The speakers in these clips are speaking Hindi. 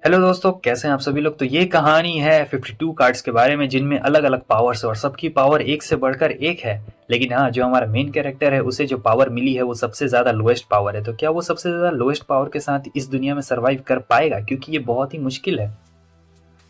हेलो दोस्तों, कैसे हैं आप सभी लोग। तो ये कहानी है 52 कार्ड्स के बारे में, जिनमें अलग अलग पावर्स है और सबकी पावर एक से बढ़कर एक है। लेकिन हाँ, जो हमारा मेन कैरेक्टर है उसे जो पावर मिली है वो सबसे ज़्यादा लोएस्ट पावर है। तो क्या वो सबसे ज़्यादा लोएस्ट पावर के साथ इस दुनिया में सर्वाइव कर पाएगा, क्योंकि ये बहुत ही मुश्किल है।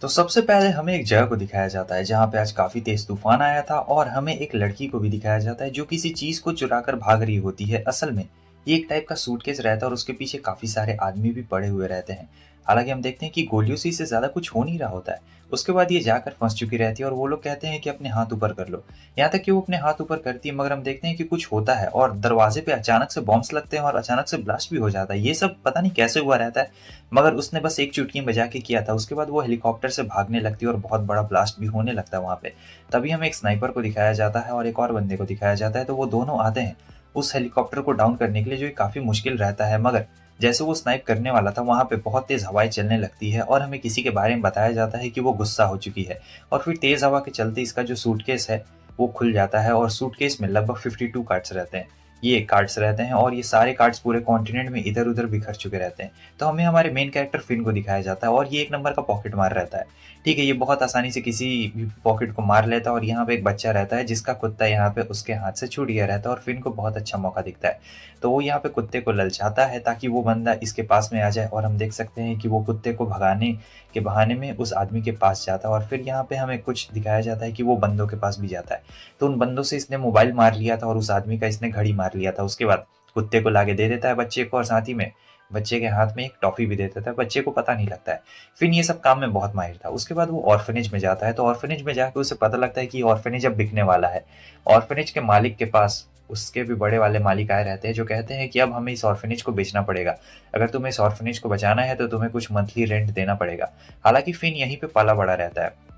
तो सबसे पहले हमें एक जगह को दिखाया जाता है जहाँ पे आज काफी तेज तूफान आया था और हमें एक लड़की को भी दिखाया जाता है जो किसी चीज को चुरा कर भाग रही होती है। असल में ये एक टाइप का सूटकेस रहता है और उसके पीछे काफी सारे आदमी भी पड़े हुए रहते हैं। हालांकि हम देखते हैं कि गोलियों से इससे ज्यादा कुछ हो नहीं रहा होता है। उसके बाद ये जाकर फंस चुकी रहती है और वो लोग कहते हैं कि अपने हाथ ऊपर कर लो। यहाँ तक कि वो अपने हाथ ऊपर करती है, मगर हम देखते हैं कि कुछ होता है और दरवाजे पे अचानक से बॉम्ब्स लगते हैं और अचानक से ब्लास्ट भी हो जाता है। ये सब पता नहीं कैसे हुआ रहता है, मगर उसने बस एक चुटकी बजा के किया था। उसके बाद वो हेलीकॉप्टर से भागने लगती है और बहुत बड़ा ब्लास्ट भी होने लगता है वहाँ पे। तभी हमें एक स्नाइपर को दिखाया जाता है और एक और बंदे को दिखाया जाता है। तो वो दोनों आते हैं उस हेलीकॉप्टर को डाउन करने के लिए, जो काफी मुश्किल रहता है। मगर जैसे वो स्नाइप करने वाला था वहां पे बहुत तेज हवाएं चलने लगती है और हमें किसी के बारे में बताया जाता है कि वो गुस्सा हो चुकी है। और फिर तेज हवा के चलते इसका जो सूटकेस है वो खुल जाता है और सूटकेस में लगभग 52 कार्ड्स रहते हैं। ये कार्ड्स रहते हैं और ये सारे कार्ड्स पूरे कॉन्टिनेंट में इधर उधर बिखर चुके रहते हैं। तो हमें हमारे मेन कैरेक्टर फिन को दिखाया जाता है और ये एक नंबर का पॉकेट मार रहता है। ठीक है, ये बहुत आसानी से किसी भी पॉकेट को मार लेता है और यहाँ पे एक बच्चा रहता है जिसका कुत्ता यहाँ पे उसके हाथ से छूट गया रहता है और फिन को बहुत अच्छा मौका दिखता है। तो वो यहाँ पे कुत्ते को ललचाता है ताकि वो बंदा इसके पास में आ जाए और हम देख सकते हैं कि वो कुत्ते को भगाने के बहाने में उस आदमी के पास जाता है और फिर यहाँ पे हमें कुछ दिखाया जाता है कि वो बंदों के पास भी जाता है। तो उन बंदों से इसने मोबाइल मार लिया था और उस आदमी का इसने घड़ी मार लिया था। उसके बाद कुत्ते को लाके दे देता है बच्चे को और साथ ही में बच्चे के हाथ में एक टॉफी भी दे देता है। बच्चे को पता नहीं लगता है। फिर ये सब काम में बहुत माहिर था। उसके बाद वो ऑर्फनेज में जाता है। तो ऑर्फनेज में जाकर उसे पता लगता है कि ऑर्फनेज अब बिकने वाला है। ऑर्फनेज के मालिक के पास उसके भी बड़े वाले मालिक आए रहते हैं जो कहते हैं कि अब हमें इस ऑर्फनेज को बेचना पड़ेगा। अगर तुम्हें इस ऑर्फनेज को बचाना है तो तुम्हें कुछ मंथली रेंट देना पड़ेगा। हालांकि फिन यहीं पे पाला बड़ा रहता है।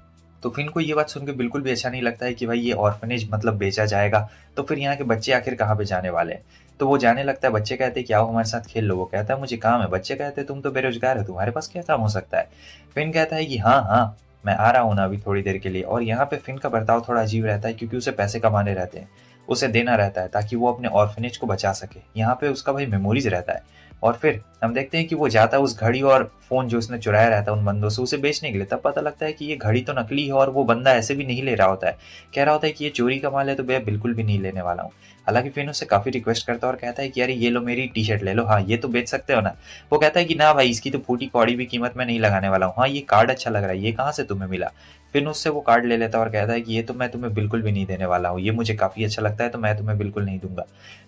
तो फिन को ये बात सुन के बिल्कुल भी अच्छा नहीं लगता है कि भाई ये ऑर्फनेज मतलब बेचा जाएगा। तो फिर यहाँ के बच्चे आखिर कहाँ पे जाने वाले हैं। तो वो जाने लगता है। बच्चे कहते हैं कि आओ हमारे साथ खेल लो। वो कहता है मुझे काम है। बच्चे कहते हैं तुम तो बेरोजगार हो, तुम्हारे पास क्या काम हो सकता है। फिन कहता है कि हाँ हाँ, मैं आ रहा हूँ ना अभी थोड़ी देर के लिए। और यहाँ पे फिन का बर्ताव थोड़ा अजीब रहता है क्योंकि उसे पैसे कमाने रहते हैं, उसे देना रहता है ताकि वो अपने ऑर्फनेज को बचा सके। यहाँ पे उसका भाई मेमोरीज रहता है। और फिर हम देखते हैं कि वो जाता है उस घड़ी और फोन जो उसने चुराया रहता है उन बंदों से उसे बेचने के लिए। तब पता लगता है कि ये घड़ी तो नकली है और वो बंदा ऐसे भी नहीं ले रहा होता है। कह रहा होता है कि ये चोरी का माल है तो मैं बिल्कुल भी नहीं लेने वाला हूँ। हालांकि फिर उससे काफी रिक्वेस्ट करता है और कहता है कि यार ये लो मेरी टी शर्ट ले लो, हाँ ये तो बेच सकते हो ना। वो कहता है कि ना भाई, इसकी तो फूटी कौड़ी भी कीमत मैं नहीं लगाने वाला हूँ। हाँ ये कार्ड अच्छा लग रहा है, ये कहाँ से तुम्हें मिला। फिर उससे वो कार्ड ले लेता है और कहता है कि ये तो मैं तुम्हें बिल्कुल भी नहीं देने वाला हूँ, ये मुझे काफी अच्छा लगता है तो मैं तुम्हें बिल्कुल नहीं दूंगा।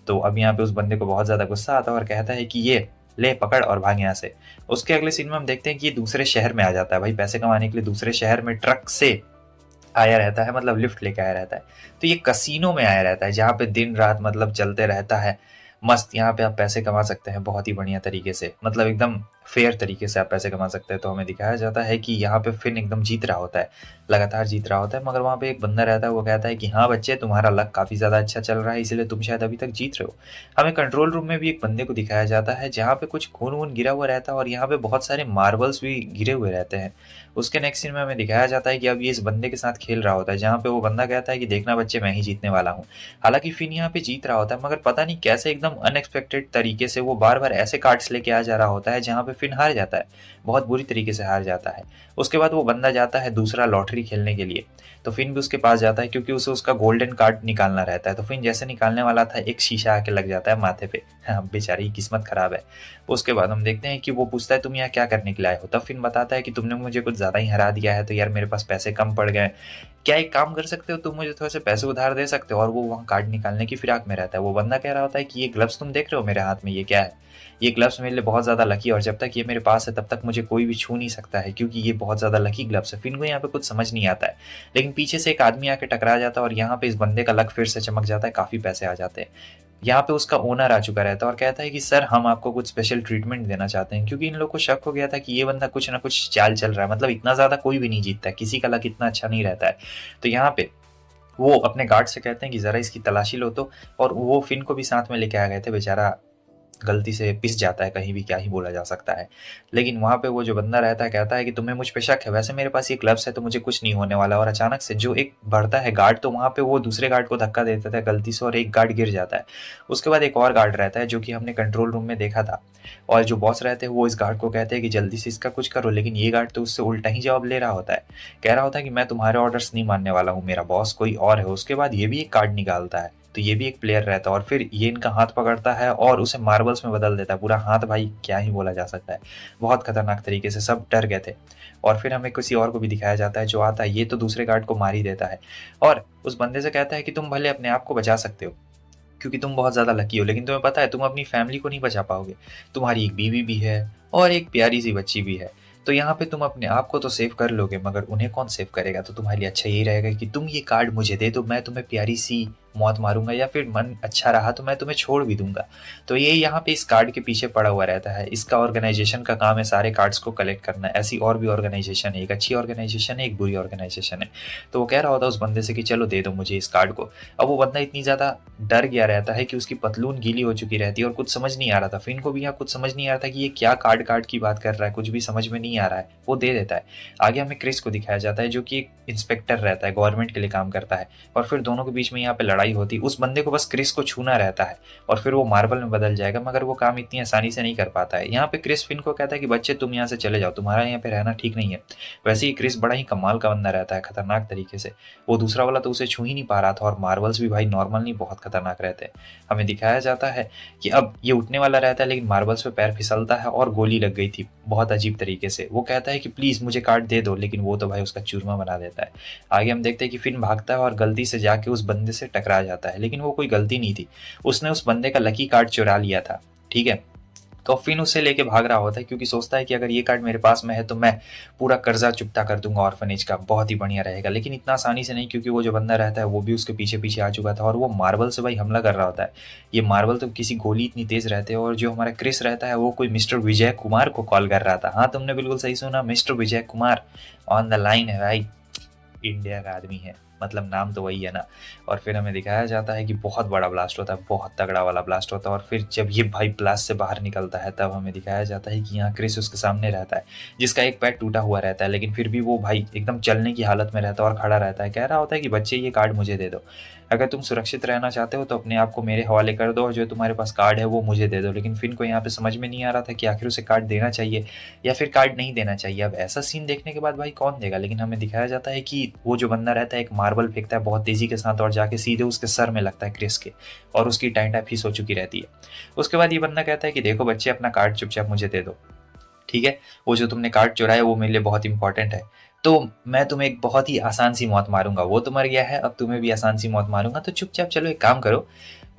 तो अब यहाँ पे उस बंदे को बहुत ज्यादा गुस्सा आता है और कहता है कि ये ले पकड़ और भाग यहाँ से। उसके अगले सीन में हम देखते हैं कि ये दूसरे शहर में आ जाता है भाई, पैसे कमाने के लिए दूसरे शहर में ट्रक से आया रहता है, मतलब लिफ्ट लेके आया रहता है। तो ये कसीनो में आया रहता है जहाँ पे दिन रात मतलब चलते रहता है। मस्त यहाँ पे आप पैसे कमा सकते हैं बहुत ही बढ़िया तरीके से, मतलब एकदम फेयर तरीके से आप पैसे कमा सकते हैं। तो हमें दिखाया जाता है कि यहाँ पे फिन एकदम जीत रहा होता है, लगातार जीत रहा होता है। मगर वहाँ पे एक बंदा रहता है, वो कहता है कि हाँ बच्चे, तुम्हारा लक काफी ज्यादा अच्छा चल रहा है इसलिए तुम शायद अभी तक जीत रहे हो। हमें कंट्रोल रूम में भी एक बंदे को दिखाया जाता है जहाँ पे कुछ खून वून गिरा हुआ रहता है और यहाँ पे बहुत सारे मार्बल्स भी गिरे हुए रहते हैं। उसके नेक्स्ट सीन में हमें दिखाया जाता है कि अब ये इस बंदे के साथ खेल रहा होता है जहाँ पे वो बंदा कहता है कि देखना बच्चे, मैं ही जीतने वाला हूँ। हालांकि फिन यहाँ पे जीत रहा होता है, मगर पता नहीं कैसे एकदम अनएक्सपेक्टेड तरीके से वो बार बार ऐसे कार्ड्स लेके आ जा रहा होता है जहाँ पे फिन हार जाता है, बहुत बुरी तरीके से हार जाता है। उसके बाद वो बंदा जाता है दूसरा लॉटरी खेलने के लिए। तो फिन भी उसके पास जाता है क्योंकि उसे उसका गोल्डन कार्ड निकालना रहता है। तो फिन जैसे निकालने वाला था, एक शीशा आके लग जाता है माथे पे। हाँ, बेचारी की किस्मत खराब है। उसके बाद हम देखते हैं कि वो पूछता है तुम यहाँ क्या करने के लिए आए हो। तब फिन बताता है कि तुमने मुझे कुछ ज्यादा ही हरा दिया है तो यार मेरे पास पैसे कम पड़ गए, क्या एक काम कर सकते हो, तुम मुझे थोड़े से पैसे उधार दे सकते हो। और वो वहाँ कार्ड निकालने की फिराक में रहता है। वो बंदा कह रहा होता है कि ये ग्लव्स तुम देख रहे हो मेरे हाथ में, ये क्या है। ये ग्लव्स मेरे लिए बहुत ज़्यादा लकी और जब तक ये मेरे पास है तब तक मुझे कोई भी छू नहीं सकता है क्योंकि ये बहुत ज़्यादा लकी ग्लव्स है। फिन को यहाँ पे कुछ समझ नहीं आता है। लेकिन पीछे से एक आदमी आके टकरा जाता है और यहाँ पे इस बंदे का लक फिर से चमक जाता है, काफ़ी पैसे आ जाते हैं। यहाँ पे उसका ओनर आ चुका रहता है और कहता है कि सर हम आपको कुछ स्पेशल ट्रीटमेंट देना चाहते हैं, क्योंकि इन लोग को शक हो गया था कि ये बंदा कुछ ना कुछ चाल चल रहा है, मतलब इतना ज़्यादा कोई भी नहीं जीतता है, किसी का लक इतना अच्छा नहीं रहता है। तो यहाँ पे वो अपने गार्ड से कहते हैं कि ज़रा इसकी तलाशी लो तो। और वो फिन को भी साथ में लेके आ गए थे, बेचारा गलती से पिस जाता है कहीं भी, क्या ही बोला जा सकता है। लेकिन वहाँ पे वो जो बंदा रहता है कहता है कि तुम्हें मुझ पे शक है, वैसे मेरे पास ये ग्लव्स है तो मुझे कुछ नहीं होने वाला। और अचानक से जो एक बढ़ता है गार्ड, तो वहाँ पे वो दूसरे गार्ड को धक्का दे देता है गलती से और एक गार्ड गिर जाता है। उसके बाद एक और गार्ड रहता है जो कि हमने कंट्रोल रूम में देखा था, और जो बॉस रहते हैं वो इस गार्ड को कहते हैं कि जल्दी से इसका कुछ करो, लेकिन ये गार्ड तो उससे उल्टा ही जवाब ले रहा होता है। कह रहा होता है कि मैं तुम्हारे ऑर्डर्स नहीं मानने वाला हूँ, मेरा बॉस कोई और है। उसके बाद ये भी एक कार्ड निकालता है, तो ये भी एक प्लेयर रहता है, और फिर ये इनका हाथ पकड़ता है और उसे मार्बल्स में बदल देता है। पूरा हाथ भाई क्या ही बोला जा सकता है, बहुत खतरनाक तरीके से, सब डर गए थे। और फिर हमें किसी और को भी दिखाया जाता है जो आता है, ये तो दूसरे गार्ड को मार ही देता है और उस बंदे से कहता है कि तुम भले अपने आप को बचा सकते हो क्योंकि तुम बहुत ज़्यादा लकी हो, लेकिन तुम्हें पता है तुम अपनी फैमिली को नहीं बचा पाओगे। तुम्हारी एक बीवी भी है और एक प्यारी सी बच्ची भी है, तो यहाँ पे तुम अपने आप को तो सेव कर लोगे, मगर उन्हें कौन सेव करेगा। तो तुम्हारे लिए अच्छा यही रहेगा कि तुम ये कार्ड मुझे दे दो, मैं तुम्हें प्यारी सी मौत मारूंगा, या फिर मन अच्छा रहा तो मैं तुम्हें छोड़ भी दूंगा। तो ये यहाँ पे इस कार्ड के पीछे पड़ा हुआ रहता है। इसका ऑर्गेनाइजेशन का काम है सारे कार्ड्स को कलेक्ट करना। ऐसी और भी ऑर्गेनाइजेशन है, एक अच्छी ऑर्गेनाइजेशन है, एक बुरी ऑर्गेनाइजेशन है। तो वो कह रहा होता है उस बंदे से कि चलो दे दो मुझे इस कार्ड को। अब वो बंदा इतनी ज़्यादा डर गया रहता है कि उसकी पतलून गीली हो चुकी रहती है और कुछ समझ नहीं आ रहा था। फिन को भी यहाँ कुछ समझ नहीं आ रहा था कि ये क्या कार्ड की बात कर रहा है, कुछ भी समझ में नहीं आ रहा है। वो दे देता है। आगे हमें क्रिस को दिखाया जाता है जो कि एक इंस्पेक्टर रहता है, गवर्नमेंट के लिए काम करता है, और फिर दोनों के बीच में यहाँ पे लड़ाई होती है। उस बंदे को बस क्रिस को छूना रहता है और फिर वो मार्बल में बदल जाएगा, मगर वो काम इतनी आसानी से नहीं कर पाता है। यहाँ पे क्रिस फिन को कहता है कि बच्चे तुम यहाँ से चले जाओ, तुम्हारा यहाँ पे रहना ठीक नहीं है। वैसे ही क्रिस बड़ा ही कमाल का बंदा रहता है, खतरनाक तरीके से। वो दूसरा वाला तो उसे छू ही नहीं पा रहा था, और मार्बल्स भी भाई नॉर्मल नहीं, बहुत खतरनाक रहते हैं। हमें दिखाया जाता है कि अब ये उठने वाला रहता है, लेकिन मार्बल्स पे पैर फिसलता है और गोली लग गई थी बहुत अजीब तरीके से। वो कहता है कि प्लीज मुझे कार्ड दे दो, लेकिन वो तो भाई उसका चूरमा बना देता है। आगे हम देखते हैं कि फिन भागता है और गलती से जाके उस बंदे से टकरा जाता है, लेकिन वो कोई गलती नहीं थी, उसने उस बंदे का लकी कार्ड चुरा लिया था। ठीक है, तो फिन उसे लेके भाग रहा होता है क्योंकि सोचता है कि अगर ये कार्ड मेरे पास में है तो मैं पूरा कर्जा चुकता कर दूंगा ऑर्फनेज का, बहुत ही बढ़िया रहेगा। लेकिन इतना आसानी से नहीं, क्योंकि वो जो बंदा रहता है वो भी उसके पीछे पीछे आ चुका था और वो मार्बल से भाई हमला कर रहा होता है। ये मार्बल तो किसी गोली इतनी तेज रहते हैं, और जो हमारा क्रिस रहता है वो कोई मिस्टर विजय कुमार को कॉल कर रहा था। हाँ, तुमने बिल्कुल सही सुना, mister Vijay Kumar on the line है भाई, इंडिया का आदमी है, मतलब नाम तो वही है ना। और फिर हमें दिखाया जाता है कि बहुत बड़ा ब्लास्ट होता है, बहुत तगड़ा वाला ब्लास्ट होता है। और फिर जब ये भाई ब्लास्ट से बाहर निकलता है तब हमें दिखाया जाता है कि यहाँ क्रिस उसके सामने रहता है, जिसका एक पैर टूटा हुआ रहता है, लेकिन फिर भी वो भाई एकदम चलने की हालत में रहता है और खड़ा रहता है। कह रहा होता है कि बच्चे ये कार्ड मुझे दे दो, अगर तुम सुरक्षित रहना चाहते हो तो अपने आप को मेरे हवाले कर दो, और जो तुम्हारे पास कार्ड है वो मुझे दे दो। लेकिन फिन को यहाँ पे समझ में नहीं आ रहा था कि आखिर उसे कार्ड देना चाहिए या फिर कार्ड नहीं देना चाहिए। अब ऐसा सीन देखने के बाद भाई कौन देगा, लेकिन हमें दिखाया जाता है कि वो जो बंदा रहता है एक मार्बल फेंकता है बहुत तेजी के साथ और जाके सीधे उसके सर में लगता है क्रिस के, और उसकी टाइम फीस हो चुकी रहती है। उसके बाद ये बंदा कहता है कि देखो बच्चे, अपना कार्ड चुपचाप मुझे दे दो, ठीक है, वो जो तुमने कार्ड चुराया वो मेरे लिए बहुत इंपॉर्टेंट है, तो मैं तुम्हें एक बहुत ही आसान सी मौत मारूंगा। वो तो मर गया है, अब तुम्हें भी आसान सी मौत मारूंगा, तो चुपचाप चलो एक काम करो,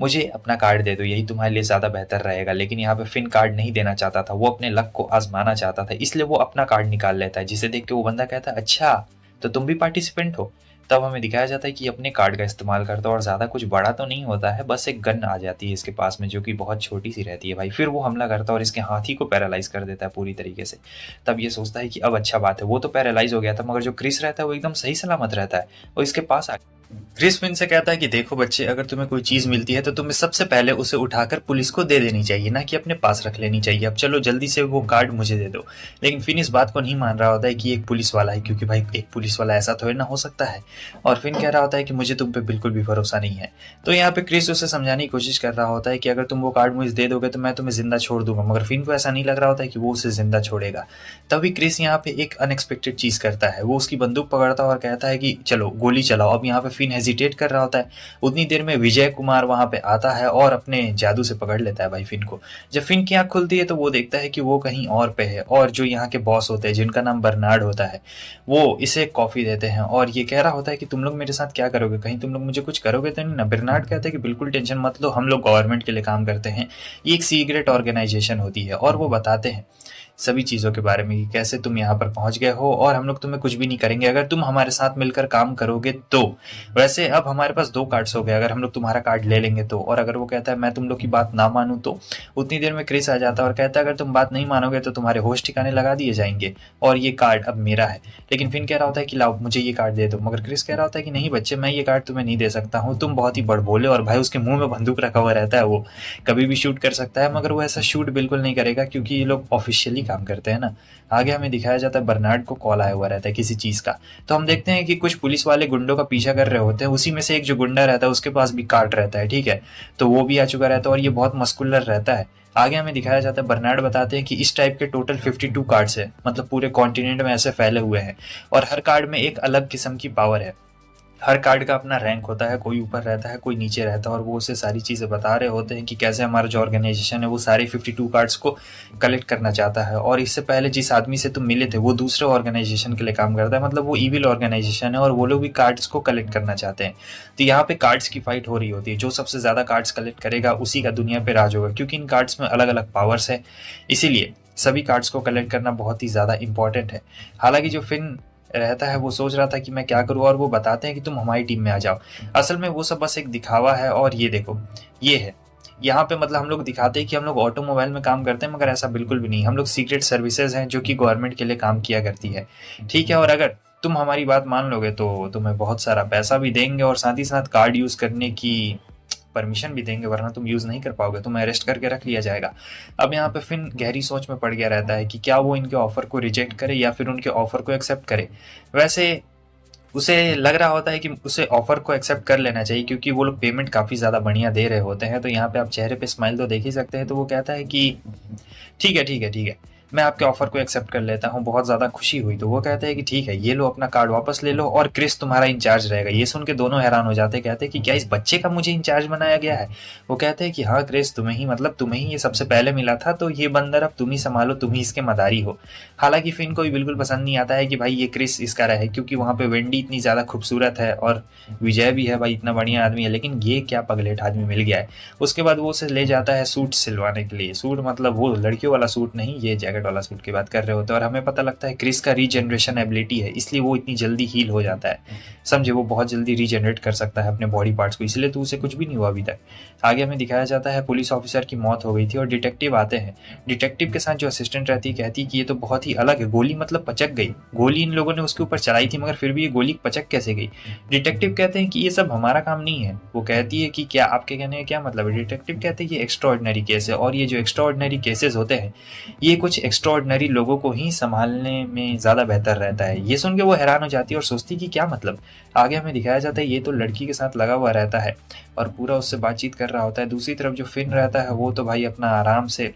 मुझे अपना कार्ड दे दो, यही तुम्हारे लिए ज़्यादा बेहतर रहेगा। लेकिन यहाँ पे फिन कार्ड नहीं देना चाहता था, वो अपने लक को आजमाना चाहता था, इसलिए वो अपना कार्ड निकाल लेता है, जिसे देख के वो बंदा कहता है अच्छा तो तुम भी पार्टिसिपेंट हो। तब हमें दिखाया जाता है कि अपने कार्ड का इस्तेमाल करता है, और ज़्यादा कुछ बड़ा तो नहीं होता है, बस एक गन आ जाती है इसके पास में जो कि बहुत छोटी सी रहती है भाई। फिर वो हमला करता है और इसके हाथी को पैरालाइज कर देता है पूरी तरीके से। तब ये सोचता है कि अब अच्छा बात है, वो तो पैरालाइज हो गया था, मगर जो क्रिस रहता है वो एकदम सही सलामत रहता है, वो इसके पास आ। क्रिस फिन से कहता है कि देखो बच्चे, अगर तुम्हें कोई चीज़ मिलती है तो तुम्हें सबसे पहले उसे उठाकर पुलिस को दे देनी चाहिए, ना कि अपने पास रख लेनी चाहिए। अब चलो जल्दी से वो कार्ड मुझे दे दो। लेकिन फिन इस बात को नहीं मान रहा होता है कि एक पुलिस वाला है, क्योंकि भाई एक पुलिस वाला ऐसा थोड़ी ना हो सकता है। और फिन कह रहा होता है कि मुझे तुम पे बिल्कुल भी भरोसा नहीं है। तो यहाँ पे क्रिस उसे समझाने की कोशिश कर रहा होता है कि अगर तुम वो कार्ड मुझे दे दोगे तो मैं तुम्हें जिंदा छोड़ दूंगा, मगर फिन को ऐसा नहीं लग रहा होता है कि वो उसे जिंदा छोड़ेगा। तभी क्रिस यहाँ पे एक अनएक्सपेक्टेड चीज़ करता है, वो उसकी बंदूक पकड़ता है और कहता है कि चलो गोली चलाओ। अब यहाँ पे फिन हेजिटेट कर रहा होता है, उतनी देर में विजय कुमार वहां पे आता है और अपने जादू से पकड़ लेता है भाई फिन को। जब फिन की आंख खुलती है तो वो देखता है कि वो कहीं और पे है, और जो यहाँ के बॉस होते हैं जिनका नाम बर्नार्ड होता है वो इसे कॉफी देते हैं, और ये कह रहा होता है कि तुम लोग मेरे साथ क्या करोगे, कहीं तुम लोग मुझे कुछ करोगे तो नहीं ना। बर्नार्ड कहते हैं कि बिल्कुल टेंशन मत लो, हम लोग गवर्नमेंट के लिए काम करते हैं, ये एक सीक्रेट ऑर्गेनाइजेशन होती है। और वो बताते हैं सभी चीज़ों के बारे में कि कैसे तुम यहाँ पर पहुँच गए हो और हम लोग तुम्हें कुछ भी नहीं करेंगे अगर तुम हमारे साथ मिलकर काम करोगे तो। वैसे अब हमारे पास 2 कार्ड्स हो गए, अगर हम लोग तुम्हारा कार्ड ले लेंगे तो। और अगर वो कहता है मैं तुम लोग की बात ना मानूँ तो उतनी देर में क्रिस आ जाता है और कहता है अगर तुम बात नहीं मानोगे तो तुम्हारे होश ठिकाने लगा दिए जाएंगे और ये कार्ड अब मेरा है। लेकिन फिन कह रहा होता है कि लाओ मुझे ये कार्ड दे दो, मगर क्रिस कह रहा होता है कि नहीं बच्चे, मैं ये कार्ड तुम्हें नहीं दे सकता हूँ, तुम बहुत ही बड़बोले। और भाई उसके मुंह में बंदूक रखा हुआ रहता है, वो कभी भी शूट कर सकता है, मगर वो ऐसा शूट बिल्कुल नहीं करेगा क्योंकि ये लोग ऑफिशियली काम करते हैं ना। आगे हमें दिखाया जाता है बर्नार्ड को कॉल आया हुआ रहता है किसी चीज़ का, तो हम देखते हैं कि कुछ पुलिस वाले गुंडों का पीछा कर रहे होते हैं। उसी में से एक जो गुंडा रहता है उसके पास भी कार्ड रहता है, ठीक है, तो वो भी आ चुका रहता है और ये बहुत मस्कुलर रहता है। आगे हमें दिखाया जाता है बर्नार्ड बताते हैं कि इस टाइप के टोटल 52 कार्ड्स है, मतलब पूरे कॉन्टिनेंट में ऐसे फैले हुए हैं और हर कार्ड में एक अलग किस्म की पावर है। हर कार्ड का अपना रैंक होता है, कोई ऊपर रहता है कोई नीचे रहता है और वो उसे सारी चीज़ें बता रहे होते हैं कि कैसे हमारा जो ऑर्गेनाइजेशन है वो सारे 52 कार्ड्स को कलेक्ट करना चाहता है। और इससे पहले जिस आदमी से तुम मिले थे वो दूसरे ऑर्गेनाइजेशन के लिए काम करता है, मतलब वो ईविल ऑर्गेनाइजेशन है और वो लोग भी कार्ड्स को कलेक्ट करना चाहते हैं। तो यहाँ पे कार्ड्स की फाइट हो रही होती है, जो सबसे ज़्यादा कार्ड्स कलेक्ट करेगा उसी का दुनिया पे राज होगा, क्योंकि इन कार्ड्स में अलग अलग पावर्स है, इसीलिए सभी कार्ड्स को कलेक्ट करना बहुत ही ज़्यादा इंपॉर्टेंट है। हालांकि जो फिन रहता है वो सोच रहा था कि मैं क्या करूं और वो बताते हैं कि तुम हमारी टीम में आ जाओ। असल में वो सब बस एक दिखावा है और ये देखो ये है यहाँ पे, मतलब हम लोग दिखाते हैं कि हम लोग ऑटोमोबाइल में काम करते हैं, मगर ऐसा बिल्कुल भी नहीं। हम लोग सीक्रेट सर्विसेज हैं जो कि गवर्नमेंट के लिए काम किया करती है, ठीक है। और अगर तुम हमारी बात मान लोगे तो तुम्हें बहुत सारा पैसा भी देंगे और साथ ही साथ कार्ड यूज़ करने की परमिशन भी देंगे, वरना तुम यूज़ नहीं कर पाओगे, तुम्हें अरेस्ट करके रख लिया जाएगा। अब यहाँ पे फिन गहरी सोच में पड़ गया रहता है कि क्या वो इनके ऑफर को रिजेक्ट करे या फिर उनके ऑफर को एक्सेप्ट करे। वैसे उसे लग रहा होता है कि उसे ऑफर को एक्सेप्ट कर लेना चाहिए क्योंकि वो लोग पेमेंट काफ़ी ज़्यादा बढ़िया दे रहे होते हैं। तो यहाँ पे आप चेहरे पे स्माइल तो देख ही सकते हैं। तो वो कहता है कि ठीक है ठीक है ठीक है, मैं आपके ऑफर को एक्सेप्ट कर लेता हूँ, बहुत ज़्यादा खुशी हुई। तो वो कहते हैं कि ठीक है, ये लो अपना कार्ड वापस ले लो और क्रिस तुम्हारा इंचार्ज रहेगा। ये सुन के दोनों हैरान हो जाते हैं, कहते हैं कि क्या इस बच्चे का मुझे इंचार्ज बनाया गया है। वो कहते हैं कि हाँ क्रिस, तुम्हें ही, मतलब तुम्हें ही ये सबसे पहले मिला था, तो ये बंदर अब तुम ही संभालो, तुम ही इसके मदारी हो। हालांकि फिन को भी बिल्कुल पसंद नहीं आता है कि भाई ये क्रिस इसका रहे, क्योंकि वहाँ पे वेंडी इतनी ज़्यादा खूबसूरत है और विजय भी है, भाई इतना बढ़िया आदमी है, लेकिन ये क्या पगलेट आदमी मिल गया है। उसके बाद वो उसे ले जाता है सूट सिलवाने के लिए। सूट मतलब वो लड़कियों वाला सूट नहीं, ये जैकेट वाला सूट की बात कर रहे होते हैं। और हमें पता लगता है क्रिस का रीजनरेशन एबिलिटी है, इसलिए वो इतनी जल्दी हील हो जाता है, समझे, वो बहुत जल्दी रीजनरेट कर सकता है अपने बॉडी पार्ट्स को, इसलिए तो उसे कुछ भी नहीं हुआ अभी तक। आगे हमें दिखाया जाता है पुलिस ऑफिसर की मौत हो गई थी और डिटेक्टिव आते हैं। डिटेक्टिव के साथ जो असिस्टेंट रहती है कहती है कि ये तो बहुत ही अलग है, गोली मतलब पचक गई, गोली इन लोगों ने उसके ऊपर चलाई थी मगर फिर भी ये गोली पचक कैसे गई। डिटेक्टिव कहते हैं कि ये सब हमारा काम नहीं है। वो कहती है कि क्या आपके कहने का क्या मतलब है। डिटेक्टिव कहते हैं कि एक्स्ट्रा ऑर्डिनरी केस है और ये जो एक्स्ट्रा ऑर्डिनरी केसेस होते हैं ये कुछ एक्स्ट्रा ऑर्डिनरी लोगों को ही संभालने में ज़्यादा बेहतर रहता है। ये सुन के वो हैरान हो जाती है और सोचती है कि क्या मतलब। आगे हमें दिखाया जाता है ये तो लड़की के साथ लगा हुआ रहता है और पूरा उससे बातचीत कर रहा होता है। दूसरी तरफ जो फिन रहता है वो तो भाई अपना आराम से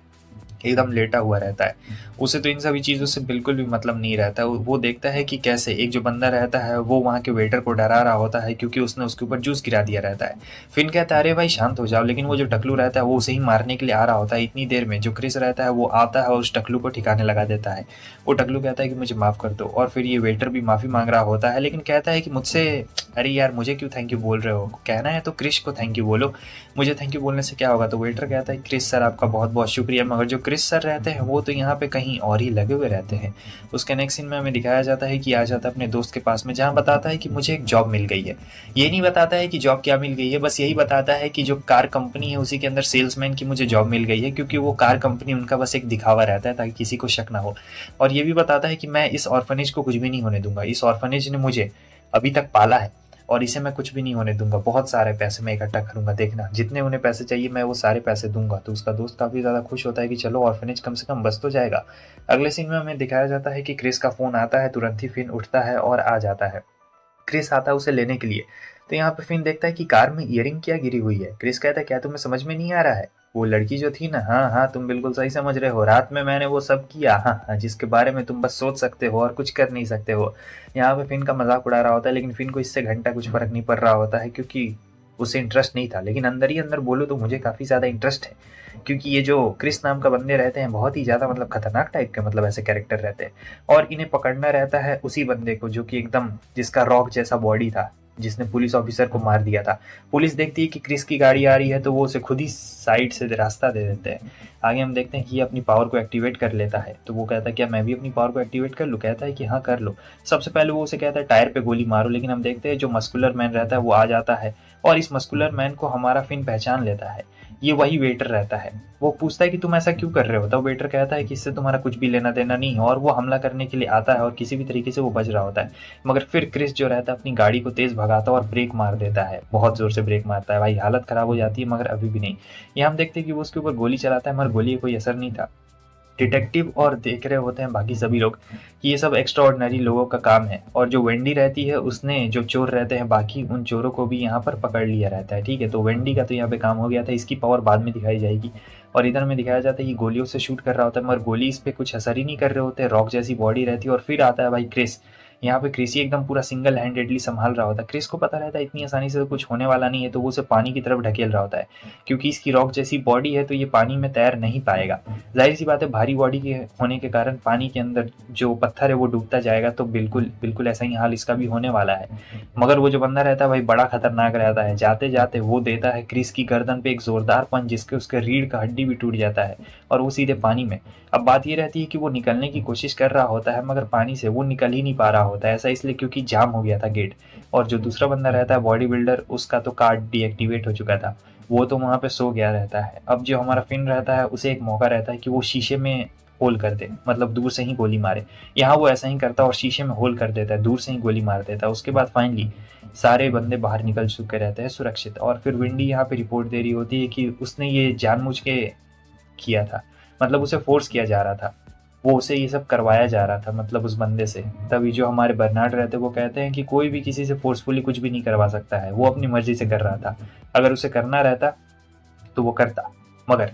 एकदम लेटा हुआ रहता है, उसे तो इन सभी चीज़ों से बिल्कुल भी मतलब नहीं रहता है। वो देखता है कि कैसे एक जो बंदा रहता है वो वहाँ के वेटर को डरा रहा होता है क्योंकि उसने उसके ऊपर जूस गिरा दिया रहता है। फिन कहता है अरे भाई शांत हो जाओ, लेकिन वो जो टकलू रहता है वो उसे ही मारने के लिए आ रहा होता है। इतनी देर में जो क्रिस रहता है वो आता है और उस टकलू को ठिकाने लगा देता है। वो टकलू कहता है कि मुझे माफ़ कर दो और फिर ये वेटर भी माफ़ी मांग रहा होता है, लेकिन कहता है कि मुझसे, अरे यार मुझे क्यों थैंक यू बोल रहे हो, कहना है तो क्रिस को थैंक यू बोलो, मुझे थैंक यू बोलने से क्या होगा। तो वेटर कहता है क्रिस सर आपका बहुत बहुत शुक्रिया, मगर जो क्रिस सर रहते हैं वो तो यहाँ पे कहीं और ही लगे हुए रहते हैं। उसके नेक्स्ट सीन में हमें दिखाया जाता है कि आ जाता है अपने दोस्त के पास में, जहाँ बताता है कि मुझे एक जॉब मिल गई है। ये नहीं बताता है कि जॉब क्या मिल गई है, बस यही बताता है कि जो कार कंपनी है उसी के अंदर सेल्समैन की मुझे जॉब मिल गई है, क्योंकि वो कार कंपनी उनका बस एक दिखावा रहता है ताकि किसी को शक ना हो। और ये भी बताता है कि मैं इस ऑर्फनेज को कुछ भी नहीं होने दूंगा, इस ऑर्फनेज ने मुझे अभी तक पाला है और इसे मैं कुछ भी नहीं होने दूंगा, बहुत सारे पैसे मैं इकट्ठा करूंगा, देखना जितने उन्हें पैसे चाहिए मैं वो सारे पैसे दूंगा। तो उसका दोस्त काफ़ी ज़्यादा खुश होता है कि चलो ऑर्फनेज कम से कम बच तो जाएगा। अगले सीन में हमें दिखाया जाता है कि क्रिस का फ़ोन आता है, तुरंत ही फिन उठता है और आ जाता है। क्रिस आता है उसे लेने के लिए, तो यहाँ पे फिन देखता है कि कार में ईयरिंग क्या गिरी हुई है। क्रिस कहता है क्या तुम्हें समझ में नहीं आ रहा है, वो लड़की जो थी ना, हाँ हाँ तुम बिल्कुल सही समझ रहे हो, रात में मैंने वो सब किया, हाँ हाँ जिसके बारे में तुम बस सोच सकते हो और कुछ कर नहीं सकते हो। यहाँ पे फिन का मजाक उड़ा रहा होता है, लेकिन फिन को इससे घंटा कुछ फर्क नहीं पड़ रहा होता है क्योंकि उसे इंटरेस्ट नहीं था। लेकिन अंदर ही अंदर बोलो तो मुझे काफ़ी ज़्यादा इंटरेस्ट है, क्योंकि ये जो क्रिस नाम का बंदे रहते हैं बहुत ही ज़्यादा मतलब खतरनाक टाइप के, मतलब ऐसे कैरेक्टर रहते हैं और इन्हें पकड़ना रहता है उसी बंदे को जो कि एकदम जिसका रॉक जैसा बॉडी था, जिसने पुलिस ऑफिसर को मार दिया था। पुलिस देखती है कि क्रिस की गाड़ी आ रही है तो वो उसे खुद ही साइड से रास्ता दे देते हैं। आगे हम देखते हैं कि ये अपनी पावर को एक्टिवेट कर लेता है, तो वो कहता है क्या मैं भी अपनी पावर को एक्टिवेट कर लूँ? कहता है कि हाँ कर लो। सबसे पहले वो उसे कहता है टायर पे गोली मारो, लेकिन हम देखते हैं जो मस्कुलर मैन रहता है वो आ जाता है और इस मस्कुलर मैन को हमारा फिन पहचान लेता है। ये वही वेटर रहता है। वो पूछता है कि तुम ऐसा क्यों कर रहे हो? तो वेटर कहता है कि इससे तुम्हारा कुछ भी लेना देना नहीं है, और वो हमला करने के लिए आता है और किसी भी तरीके से वो बच रहा होता है। मगर फिर क्रिस जो रहता है अपनी गाड़ी को तेज भगाता है और ब्रेक मार देता है, बहुत जोर से ब्रेक मारता है। भाई हालत खराब हो जाती है, मगर अभी भी नहीं। यहाँ हम देखते हैं कि वो उसके ऊपर गोली चलाता है, मगर गोली का कोई असर नहीं था। डिटेक्टिव और देख रहे होते हैं बाकी सभी लोग कि ये सब एक्स्ट्रा ऑर्डिनरी लोगों का काम है, और जो वेंडी रहती है उसने जो चोर रहते हैं बाकी उन चोरों को भी यहाँ पर पकड़ लिया रहता है। ठीक है, तो वेंडी का तो यहाँ पे काम हो गया था, इसकी पावर बाद में दिखाई जाएगी। और इधर में दिखाया जाता है कि गोलियों से शूट कर रहा होता है, मगर गोली इस पर कुछ असर ही नहीं कर रहे होते, रॉक जैसी बॉडी रहती है। और फिर आता है भाई क्रिस। यहाँ पे क्रिस ही एकदम पूरा सिंगल हैंडेडली संभाल रहा होता है। क्रिस को पता रहता है इतनी आसानी से तो कुछ होने वाला नहीं है, तो वो उसे पानी की तरफ ढकेल रहा होता है। क्योंकि इसकी रॉक जैसी बॉडी है तो ये पानी में तैर नहीं पाएगा। जाहिर सी बात है, भारी बॉडी के होने के कारण पानी के अंदर जो पत्थर है वो डूबता जाएगा, तो बिल्कुल बिल्कुल ऐसा ही हाल इसका भी होने वाला है। मगर वो जो बंदा रहता है भाई बड़ा खतरनाक रहता है। जाते जाते वो देता है क्रिस की गर्दन पे एक जोरदार पंच, जिसके उसके रीढ़ का हड्डी भी टूट जाता है और वो सीधे पानी में। अब बात ये रहती है कि वो निकलने की कोशिश कर रहा होता है, मगर पानी से वो निकल ही नहीं पा रहा होता है। ऐसा इसलिए क्योंकि जाम हो गया था गेट। और जो दूसरा बंदा रहता है बॉडी बिल्डर, उसका तो कार्ड डीएक्टिवेट हो चुका था, वो तो वहाँ पे सो गया रहता है। अब जो हमारा फिन रहता है उसे एक मौका रहता है कि वो शीशे में होल कर दे, मतलब दूर से ही गोली मारे। यहाँ वो ऐसा ही करता है और शीशे में होल कर देता है, दूर से ही गोली मार देता है। उसके बाद फाइनली सारे बंदे बाहर निकल चुके रहते हैं सुरक्षित। और फिर विंडी यहाँ पे रिपोर्ट दे रही होती है कि उसने ये जानबूझ के किया था, मतलब उसे फोर्स किया जा रहा था, वो उसे ये सब करवाया जा रहा था, मतलब उस बंदे से। तभी जो हमारे बर्नार्ड रहते हैं वो कहते हैं कि कोई भी किसी से फोर्सफुली कुछ भी नहीं करवा सकता है, वो अपनी मर्जी से कर रहा था। अगर उसे करना रहता तो वो करता, मगर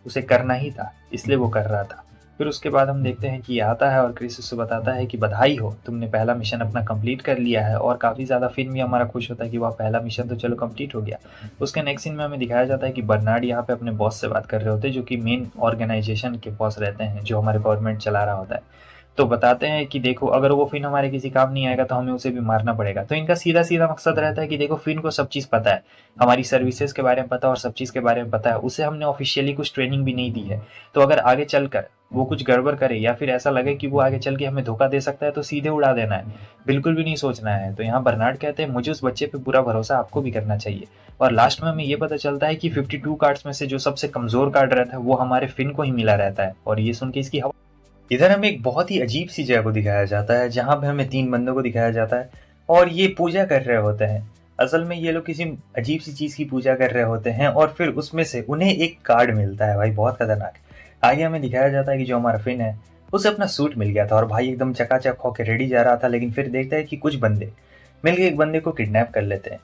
उसे करना ही था इसलिए वो कर रहा था। फिर उसके बाद हम देखते हैं कि आता है और क्रिस उससे बताता है कि बधाई हो, तुमने पहला मिशन अपना कंप्लीट कर लिया है। और काफ़ी ज़्यादा फिल्म भी हमारा खुश होता है कि वह पहला मिशन तो चलो कंप्लीट हो गया। उसके नेक्स्ट सीन में हमें दिखाया जाता है कि बर्नार्ड यहाँ पे अपने बॉस से बात कर रहे होते हैं, जो कि मेन ऑर्गेनाइजेशन के बॉस रहते हैं, जो हमारे गवर्नमेंट चला रहा होता है। तो बताते हैं कि देखो अगर वो फिन हमारे किसी काम नहीं आएगा तो हमें उसे भी मारना पड़ेगा। तो इनका सीधा सीधा मकसद रहता है कि देखो फिन को सब चीज़ पता है, हमारी सर्विसेज के बारे में पता है और सब चीज़ के बारे में पता है, उसे हमने ऑफिशियली कुछ ट्रेनिंग भी नहीं दी है। तो अगर आगे चलकर वो कुछ गड़बड़ करे या फिर ऐसा लगे कि वो आगे चल के हमें धोखा दे सकता है तो सीधे उड़ा देना है, बिल्कुल भी नहीं सोचना है। तो यहाँ बर्नार्ड कहते हैं मुझे उस बच्चे पे पूरा भरोसा आपको भी करना चाहिए। और लास्ट में हमें ये पता चलता है कि 52 कार्ड्स में से जो सबसे कमजोर कार्ड रहता है वो हमारे फिन को ही मिला रहता है। और ये सुन के इसकी हवा। इधर हमें एक बहुत ही अजीब सी जगह को दिखाया जाता है, जहाँ पे हमें 3 बंदों को दिखाया जाता है और ये पूजा कर रहे होते हैं। असल में ये लोग किसी अजीब सी चीज़ की पूजा कर रहे होते हैं और फिर उसमें से उन्हें एक कार्ड मिलता है। भाई बहुत खतरनाक। आगे हमें दिखाया जाता है कि जो हमारा फिन है उसे अपना सूट मिल गया था और भाई एकदम चकाचक होकर रेडी जा रहा था, लेकिन फिर देखता है कि कुछ बंदे मिलकर एक बंदे को किडनैप कर लेते हैं।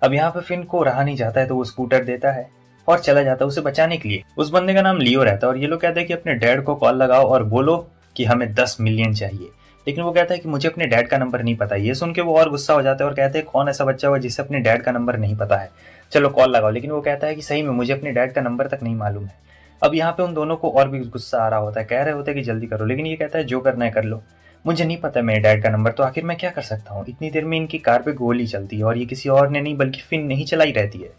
अब यहाँ पे फिन को रहा नहीं जाता है, तो वो स्कूटर देता है और चला जाता है उसे बचाने के लिए। उस बंदे का नाम लियो रहता है और ये लोग कहते हैं कि अपने डैड को कॉल लगाओ और बोलो कि हमें 10 मिलियन चाहिए। लेकिन वो कहता है कि मुझे अपने डैड का नंबर नहीं पता। ये सुन के वो और गुस्सा हो जाता है और कहते हैं कौन ऐसा बच्चा हुआ जिसे अपने डैड का नंबर नहीं पता है, चलो कॉल लगाओ। लेकिन वो कहता है कि सही में मुझे अपने डैड का नंबर तक नहीं मालूम है। अब यहाँ पे उन दोनों को और भी गुस्सा आ रहा होता है, कह रहे होते हैं कि जल्दी करो, लेकिन ये कहता है जो करना है कर लो, मुझे नहीं पता मेरे डैड का नंबर, तो आखिर मैं क्या कर सकता हूँ। इतनी देर में इनकी कार पे गोली चलती है और ये किसी और ने नहीं बल्कि फिन ने ही चलाई रहती है,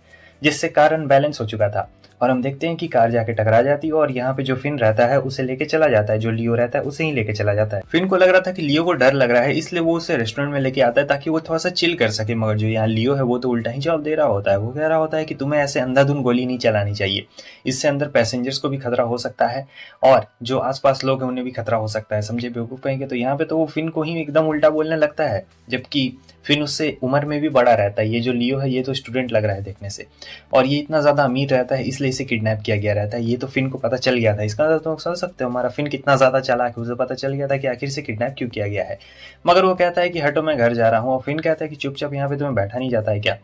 जिससे कार अनबैलेंस हो चुका था। और हम देखते हैं कि कार जाके टकरा जाती है और यहाँ पे जो फिन रहता है उसे लेके चला जाता है, जो लियो रहता है उसे ही लेके चला जाता है। फिन को लग रहा था कि लियो को डर लग रहा है, इसलिए वो उसे रेस्टोरेंट में लेके आता है ताकि वो थोड़ा सा चिल कर सके। मगर जो यहाँ लियो है वो तो उल्टा ही जवाब दे रहा होता है। वो कह रहा होता है कि तुम्हें ऐसे अंधाधुंध गोली नहीं चलानी चाहिए, इससे अंदर पैसेंजर्स को भी खतरा हो सकता है और जो आसपास लोग हैं उन्हें भी खतरा हो सकता है, समझे बेवकूफ कहेंगे। तो यहाँ पे तो वो फिन को ही एकदम उल्टा बोलने लगता है, जबकि फिन उससे उम्र में भी बड़ा रहता है। ये जो लियो है ये तो स्टूडेंट लग रहा है देखने से, और ये इतना ज़्यादा अमीर रहता है इसलिए इसे किडनैप किया गया रहता है। ये तो फिन को पता चल गया था। इसका मतलब तो समझ सकते हो हमारा फिन कितना ज़्यादा चालाक है, उसे पता चल गया था कि आखिर से किडनैप क्यों किया गया है। मगर वो कहता है कि हटो मैं घर जा रहा हूँ, और फिन कहता है कि चुपचाप यहाँ पे तुम्हें बैठा नहीं जाता है क्या।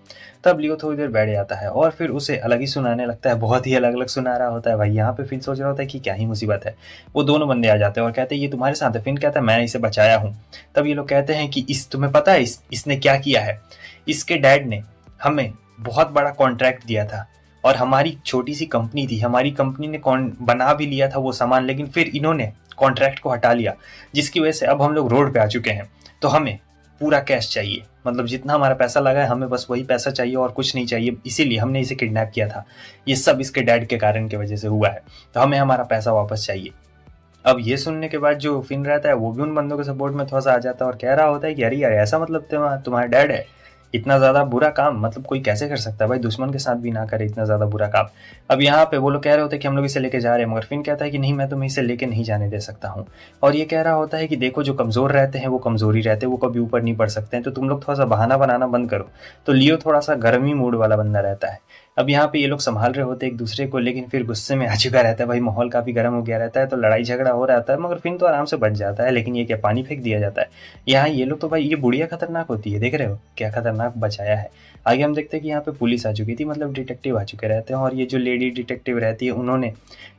तब लियो थोड़ी देर बैठ जाता है और फिर उसे अलग ही सुनाने लगता है, बहुत ही अलग अलग सुना रहा होता है। भाई यहाँ पे फिन सोच रहा होता है कि क्या ही मुसीबत है। वो दोनों बंदे आ जाते हैं और कहते हैं ये तुम्हारे साथ है। फिन कहता है मैं इसे बचाया हूँ। तब ये लोग कहते हैं कि तुम्हें पता है इसने क्या किया है। इसके डैड ने हमें बहुत बड़ा कॉन्ट्रैक्ट दिया था और हमारी छोटी सी कंपनी थी, हमारी कंपनी ने बना भी लिया था वो सामान, लेकिन फिर इन्होंने कॉन्ट्रैक्ट को हटा लिया, जिसकी वजह से अब हम लोग रोड पे आ चुके हैं, तो हमें पूरा कैश चाहिए। मतलब जितना हमारा पैसा लगा है हमें बस वही पैसा चाहिए और कुछ नहीं चाहिए, इसीलिए हमने इसे किडनैप किया था, ये सब इसके डैड के कारण की वजह से हुआ है, तो हमें हमारा पैसा वापस चाहिए। अब ये सुनने के बाद जो फिन रहता है वो भी उन बंदों के सपोर्ट में थोड़ा सा आ जाता है और कह रहा होता है कि अरे यार ऐसा मतलब तुम्हारा डैड है, इतना ज़्यादा बुरा काम मतलब कोई कैसे कर सकता है भाई, दुश्मन के साथ भी ना करे इतना ज़्यादा बुरा काम। अब यहाँ पे वो लोग कह रहे होते हैं कि हम लोग इसे लेके जा रहे हैं, मगर फिन कहता है कि नहीं मैं तुम्हें इसे लेके नहीं जाने दे सकता हूँ। और ये कह रहा होता है कि देखो जो कमज़ोर रहते हैं वो कमज़ोरी रहते हैं, वो कभी ऊपर नहीं बढ़ सकते हैं, तो तुम लोग थोड़ा सा बहाना बनाना बंद करो। तो लियो थोड़ा सा गर्मी मूड वाला बंदा रहता है। अब यहाँ पे ये लोग संभाल रहे होते हैं एक दूसरे को, लेकिन फिर गुस्से में आ चुका रहता है भाई, माहौल काफ़ी गर्म हो गया रहता है, तो लड़ाई झगड़ा हो रहा था, मगर फिन तो आराम से बच जाता है, लेकिन ये क्या पानी फेंक दिया जाता है। यहाँ ये लोग तो भाई ये बुढ़िया खतरनाक होती है, देख रहे हो क्या खतरनाक बचाया है। आगे हम देखते हैं कि यहाँ पे पुलिस आ चुकी थी, मतलब डिटेक्टिव आ चुके रहते हैं, और ये जो लेडी डिटेक्टिव रहती है उन्होंने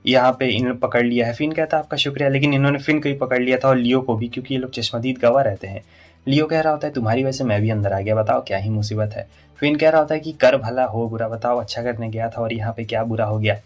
यहाँ पे इन पकड़ लिया है। फिन कहता है आपका शुक्रिया, लेकिन इन्होंने फिन को ही पकड़ लिया था और लियो को भी, क्योंकि ये लोग चश्मदीद गवाह रहते हैं। लियो कह रहा होता है तुम्हारी वजह से मैं भी अंदर आ गया, बताओ क्या ही मुसीबत है। फिन कह रहा होता है कि कर भला हो बुरा, बताओ अच्छा करने गया था और यहाँ पे क्या बुरा हो गया।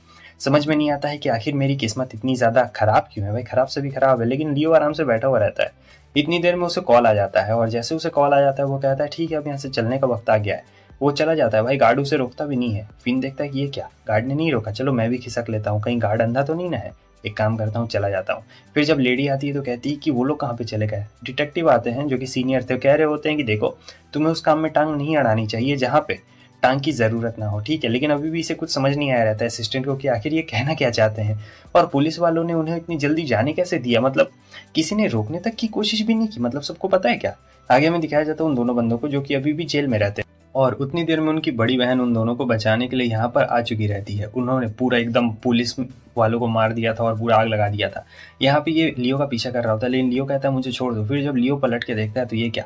समझ में नहीं आता है कि आखिर मेरी किस्मत इतनी ज़्यादा खराब क्यों है भाई, खराब से भी खराब है। लेकिन लियो आराम से बैठा हुआ रहता है। इतनी देर में उसे कॉल आ जाता है, और जैसे उसे कॉल आ जाता है वो कहता है ठीक है अब यहाँ से चलने का वक्त आ गया है। वो चला जाता है भाई, गार्ड उसे रोकता भी नहीं है। फिन देखता है कि ये क्या, गार्ड ने नहीं रोका, चलो मैं भी खिसक लेता हूँ, कहीं गार्ड अंधा तो नहीं ना है, एक काम करता हूँ चला जाता हूँ। फिर जब लेडी आती है तो कहती है कि वो लोग कहाँ पे चले गए। डिटेक्टिव आते हैं जो कि सीनियर थे, कह रहे होते हैं कि देखो तुम्हें उस काम में टांग नहीं अड़ानी चाहिए जहाँ पे टांग की ज़रूरत ना हो, ठीक है। लेकिन अभी भी इसे कुछ समझ नहीं आया रहता है असिस्टेंट को कि आखिर ये कहना क्या चाहते हैं। और पुलिस वालों ने उन्हें इतनी जल्दी जाने कैसे दिया, मतलब किसी ने रोकने तक की कोशिश भी नहीं की, मतलब सबको पता है क्या। आगे में दिखाया जाता है उन दोनों बंदों को जो कि अभी भी जेल में रहते हैं, और उतनी देर में उनकी बड़ी बहन उन दोनों को बचाने के लिए यहाँ पर आ चुकी रहती है। उन्होंने पूरा एकदम पुलिस वालों को मार दिया था और पूरा आग लगा दिया था। यहाँ पे ये लियो का पीछा कर रहा होता है, लेकिन लियो कहता है मुझे छोड़ दो। फिर जब लियो पलट के देखता है तो ये क्या,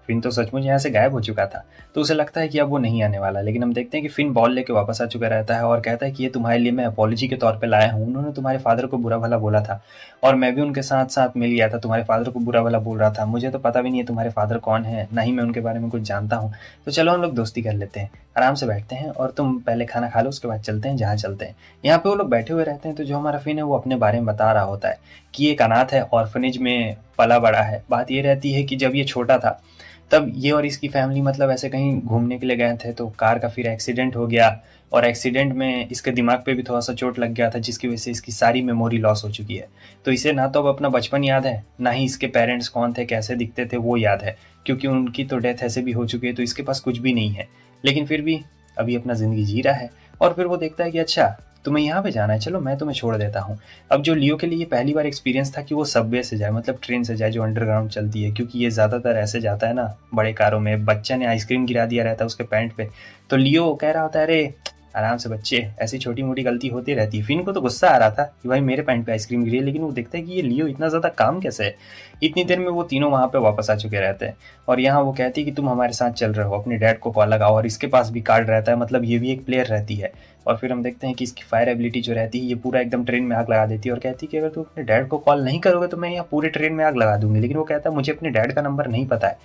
फिन तो सचमुच यहाँ से गायब हो चुका था, तो उसे लगता है कि अब वो नहीं आने वाला। लेकिन हम देखते हैं कि फिन बॉल लेके वापस आ चुका रहता है और कहता है कि ये तुम्हारे लिए मैं अपॉलॉजी के तौर पे लाया हूँ, उन्होंने तुम्हारे फादर को बुरा भला बोला था और मैं भी उनके साथ साथ मिल गया था, तुम्हारे फादर को बुरा भला बोल रहा था। मुझे तो पता भी नहीं है तुम्हारे फादर कौन है, ना ही मैं उनके बारे में कुछ जानता हूँ, तो चलो हम लोग दोस्ती कर लेते हैं, आराम से बैठते हैं और तुम पहले खाना खा लो उसके बाद चलते हैं जहाँ चलते हैं। यहाँ पे वो लोग बैठे हुए रहते हैं, तो जो हमारा फिन है वो अपने बारे में बता रहा होता है कि ये एक अनाथ है, ऑर्फनेज में पला बड़ा है। बात ये रहती है कि जब ये छोटा था तब ये और इसकी फैमिली मतलब ऐसे कहीं घूमने के लिए गए थे, तो कार का फिर एक्सीडेंट हो गया और एक्सीडेंट में इसके दिमाग पे भी थोड़ा सा चोट लग गया था, जिसकी वजह से इसकी सारी मेमोरी लॉस हो चुकी है। तो इसे ना तो अब अपना बचपन याद है, ना ही इसके पेरेंट्स कौन थे कैसे दिखते थे वो याद है, क्योंकि उनकी तो डेथ ऐसे भी हो चुकी है, तो इसके पास कुछ भी नहीं है। लेकिन फिर भी अभी अपना ज़िंदगी जी रहा है। और फिर वो देखता है कि अच्छा तुम्हें यहाँ पे जाना है, चलो मैं तुम्हें छोड़ देता हूँ। अब जो लियो के लिए ये पहली बार एक्सपीरियंस था कि वो सबवे से जाए, मतलब ट्रेन से जाए जो अंडरग्राउंड चलती है, क्योंकि ये ज़्यादातर ऐसे जाता है ना बड़े कारों में। बच्चा ने आइसक्रीम गिरा दिया रहता है उसके पैंट पे, तो लियो कह रहा होता है अरे आराम से बच्चे, ऐसी छोटी मोटी गलती होती रहती है। फिन को तो गुस्सा आ रहा था कि भाई मेरे पैंट पे आइसक्रीम गिरी है, लेकिन वो देखता है कि ये लियो इतना ज़्यादा काम कैसे है। इतनी देर में वो तीनों वहाँ पे वापस आ चुके रहते हैं, और यहाँ वो कहती है कि तुम हमारे साथ चल रहे हो, अपने डैड को कॉल लगाओ। और इसके पास भी कार्ड रहता है, मतलब ये भी एक प्लेयर रहती है। और फिर हम देखते हैं कि इसकी फायर एबिलिटी जो रहती है ये पूरा एकदम ट्रेन में आग लगा देती है, और कहती है कि अगर तुम अपने डैड को कॉल नहीं करोगे तो मैं यहाँ पूरे ट्रेन में आग लगा दूंगी। लेकिन वो कहता है मुझे अपने डैड का नंबर नहीं पता है,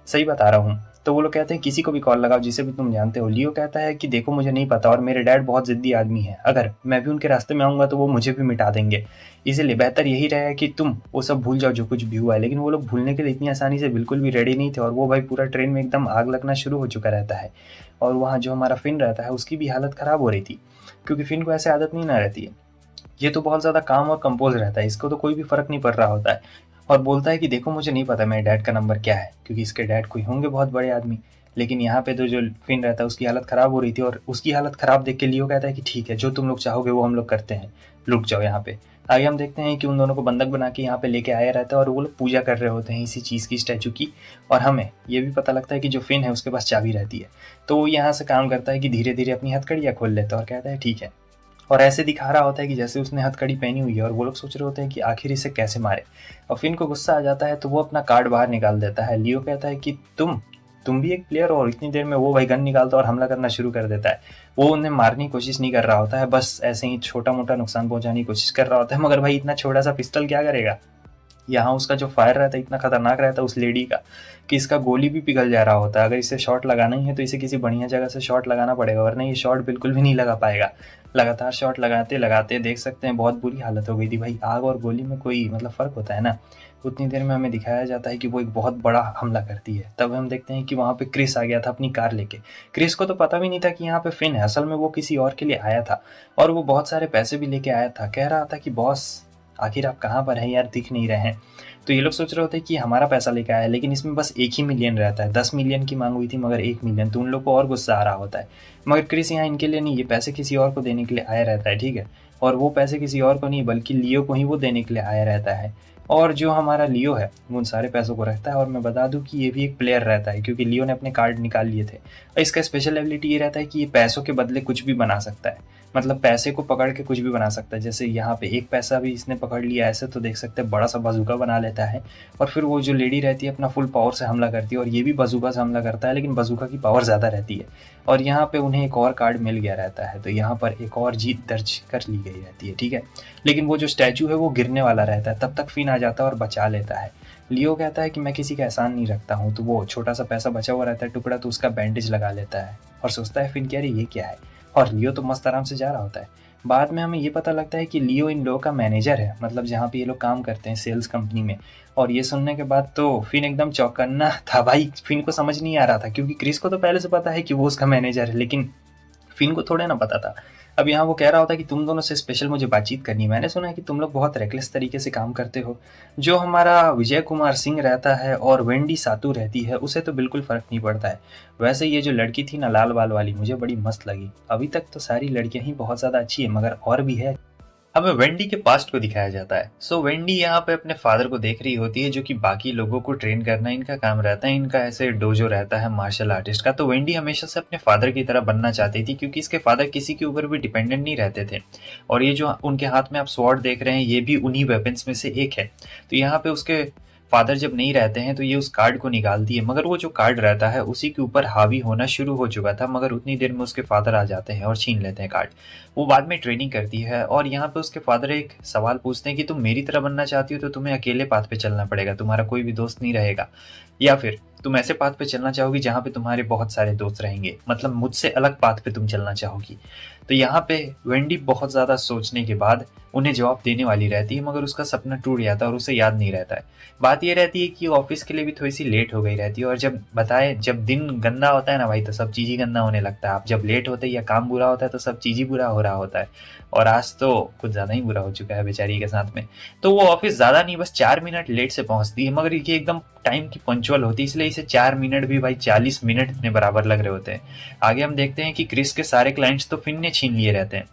सही बता रहा हूँ। तो वो लोग कहते हैं किसी को भी कॉल लगाओ जिसे भी तुम जानते हो। लियो कहता है कि देखो मुझे नहीं पता, और मेरे डैड बहुत जिद्दी आदमी है, अगर मैं भी उनके रास्ते में आऊँगा तो वो मुझे भी मिटा देंगे, इसीलिए बेहतर यही रहेगा कि तुम वो सब भूल जाओ जो कुछ भी हुआ है। लेकिन वो लोग भूलने के लिए इतनी आसानी से बिल्कुल भी रेडी नहीं थे, और वो भाई पूरा ट्रेन में एकदम आग लगना शुरू हो चुका रहता है। और वहाँ जो हमारा फिन रहता है उसकी भी हालत ख़राब हो रही थी, क्योंकि फिन को ऐसे आदत नहीं ना रहती है। ये तो बहुत ज़्यादा काम और कंपोज रहता है, इसको तो कोई भी फ़र्क नहीं पड़ रहा होता है। और बोलता है कि देखो मुझे नहीं पता मेरे डैड का नंबर क्या है, क्योंकि इसके डैड कोई होंगे बहुत बड़े आदमी। लेकिन यहाँ पे तो जो फिन रहता है उसकी हालत ख़राब हो रही थी, और उसकी हालत ख़राब देख के लियो कहता है कि ठीक है जो तुम लोग चाहोगे वो हम लोग करते हैं, रुक जाओ यहाँ पे। आगे हम देखते हैं कि उन दोनों को बंधक बना के यहाँ पे लेके आया रहता है, और वो लोग पूजा कर रहे होते हैं इसी चीज़ की, स्टैचू की। और हमें ये भी पता लगता है कि जो फिन है उसके पास चाबी रहती है, तो वो यहाँ से काम करता है कि धीरे धीरे अपनी हथकड़ियाँ खोल लेता है और कहता है ठीक है। और ऐसे दिखा रहा होता है कि जैसे उसने हथकड़ी पहनी हुई है, और वो लोग सोच रहे होते हैं कि आखिर इसे कैसे मारे। और फिन को गुस्सा आ जाता है तो वो अपना कार्ड बाहर निकाल देता है। लियो कहता है कि तुम भी एक प्लेयर हो, और इतनी देर में वो भाई गन निकालता है और हमला करना शुरू कर देता है। वो उन्हें मारने की कोशिश नहीं कर रहा होता है, बस ऐसे ही छोटा मोटा नुकसान पहुंचाने की कोशिश कर रहा होता है। मगर भाई इतना छोटा सा पिस्टल क्या करेगा। यहाँ उसका जो फायर रहता है इतना खतरनाक रहता है उस लेडी का, कि इसका गोली भी पिघल जा रहा होता है। अगर इसे शॉट लगाना ही है तो इसे किसी बढ़िया जगह से शॉट लगाना पड़ेगा, वरना ये शॉट बिल्कुल भी नहीं लगा पाएगा। लगातार शॉट लगाते लगाते देख सकते हैं बहुत बुरी हालत हो गई थी भाई। आग और गोली में कोई मतलब फ़र्क होता है ना। उतनी देर में हमें दिखाया जाता है कि वो एक बहुत बड़ा हमला करती है। तब हम देखते हैं कि वहाँ पे क्रिस आ गया था अपनी कार लेके। क्रिस को तो पता भी नहीं था कि यहाँ पे फिन है, असल में वो किसी और के लिए आया था और वो बहुत सारे पैसे भी लेके आया था। कह रहा था कि बॉस आखिर आप कहाँ पर हैं यार, दिख नहीं रहे हैं। तो ये लोग सोच रहे होते हैं कि हमारा पैसा लेके आया है, लेकिन इसमें बस 1 ही मिलियन रहता है। 10 मिलियन की मांग हुई थी मगर 1 मिलियन, तो उन लोग को और गुस्सा आ रहा होता है। मगर क्रिस यहाँ इनके लिए नहीं, ये पैसे किसी और को देने के लिए आया रहता है, ठीक है। और वो पैसे किसी और को नहीं बल्कि लियो को ही वो देने के लिए आया रहता है। और जो हमारा लियो है वो उन सारे पैसों को रखता है। और मैं बता दूं कि ये भी एक प्लेयर रहता है क्योंकि लियो ने अपने कार्ड निकाल लिए थे। और इसका स्पेशल एबिलिटी ये रहता है कि ये पैसों के बदले कुछ भी बना सकता है, मतलब पैसे को पकड़ के कुछ भी बना सकता है। जैसे यहाँ पे 1 पैसा भी इसने पकड़ लिया ऐसे, तो देख सकते हैं बड़ा सा बजूका बना लेता है। और फिर वो जो लेडी रहती है अपना फुल पावर से हमला करती है और ये भी बजूका से हमला करता है, लेकिन बजूका की पावर ज़्यादा रहती है। और यहाँ पे उन्हें एक और कार्ड मिल गया रहता है, तो यहाँ पर एक और जीत दर्ज कर ली गई रहती है, ठीक है। लेकिन वो जो स्टैचू है वो गिरने वाला रहता है, तब तक फिन आ जाता है और बचा लेता है। लियो कहता है कि मैं किसी का एहसान नहीं रखता हूँ, तो वो छोटा सा पैसा बचा हुआ रहता है टुकड़ा, तो उसका बैंडेज लगा लेता है और सोचता है फिन कि अरे ये क्या है। और लियो तो मस्त आराम से जा रहा होता है। बाद में हमें ये पता लगता है कि लियो इन लोगों का मैनेजर है, मतलब जहाँ पे ये लोग काम करते हैं सेल्स कंपनी में। और ये सुनने के बाद तो फिन एकदम चौकन्ना था भाई। फिन को समझ नहीं आ रहा था क्योंकि क्रिस को तो पहले से पता है कि वो उसका मैनेजर है, लेकिन फिन को थोड़े ना पता था। अब यहाँ वो कह रहा होता है कि तुम दोनों से स्पेशल मुझे बातचीत करनी है, मैंने सुना है कि तुम लोग बहुत रेकलेस तरीके से काम करते हो। जो हमारा विजय कुमार सिंह रहता है और वेंडी सातू रहती है उसे तो बिल्कुल फ़र्क नहीं पड़ता है। वैसे ये जो लड़की थी ना लाल बाल वाली, मुझे बड़ी मस्त लगी। अभी तक तो सारी लड़कियां ही बहुत ज़्यादा अच्छी है मगर और भी है। हमें वेंडी के पास्ट को दिखाया जाता है। वेंडी यहाँ पे अपने फादर को देख रही होती है जो कि बाकी लोगों को ट्रेन करना इनका काम रहता है। इनका ऐसे डोजो रहता है मार्शल आर्टिस्ट का। तो वेंडी हमेशा से अपने फादर की तरह बनना चाहती थी क्योंकि इसके फादर किसी के ऊपर भी डिपेंडेंट नहीं रहते थे। और ये जो उनके हाथ में आप स्वॉर्ड देख रहे हैं ये भी उन्हीं वेपन्स में से एक है। तो यहाँ पे उसके फादर जब नहीं रहते हैं तो ये उस कार्ड को निकालती है, मगर वो जो कार्ड रहता है उसी के ऊपर हावी होना शुरू हो चुका था। मगर उतनी देर में उसके फादर आ जाते हैं और छीन लेते हैं कार्ड। वो बाद में ट्रेनिंग करती है और यहाँ पे उसके फादर एक सवाल पूछते हैं कि तुम मेरी तरह बनना चाहती हो तो तुम्हें अकेले पाथ पे चलना पड़ेगा, तुम्हारा कोई भी दोस्त नहीं रहेगा, या फिर तुम ऐसे पाथ पे चलना चाहोगी जहाँ पे तुम्हारे बहुत सारे दोस्त रहेंगे, मतलब मुझसे अलग पाथ पे तुम चलना चाहोगी। तो यहाँ पे वेंडी बहुत ज़्यादा सोचने के बाद उन्हें जवाब देने वाली रहती है, मगर उसका सपना टूट जाता है और उसे याद नहीं रहता है। बात ये रहती है कि ऑफिस के लिए भी थोड़ी सी लेट हो गई रहती है और जब दिन गंदा होता है ना भाई तो सब चीज़ ही गंदा होने लगता है। आप जब लेट होते हैं या काम बुरा होता है तो सब चीज़ ही बुरा हो रहा होता है। और आज तो कुछ ज़्यादा ही बुरा हो चुका है बेचारी के साथ में। तो वो ऑफिस ज़्यादा नहीं बस 4 मिनट लेट से पहुंचती है, मगर ये एकदम टाइम की पंचुअल होती है, इसलिए इसे 4 मिनट भी भाई 40 मिनट इतने बराबर लग रहे होते हैं। आगे हम देखते हैं कि क्रिस के सारे क्लाइंट्स तो फिन ने छीन लिए रहते हैं।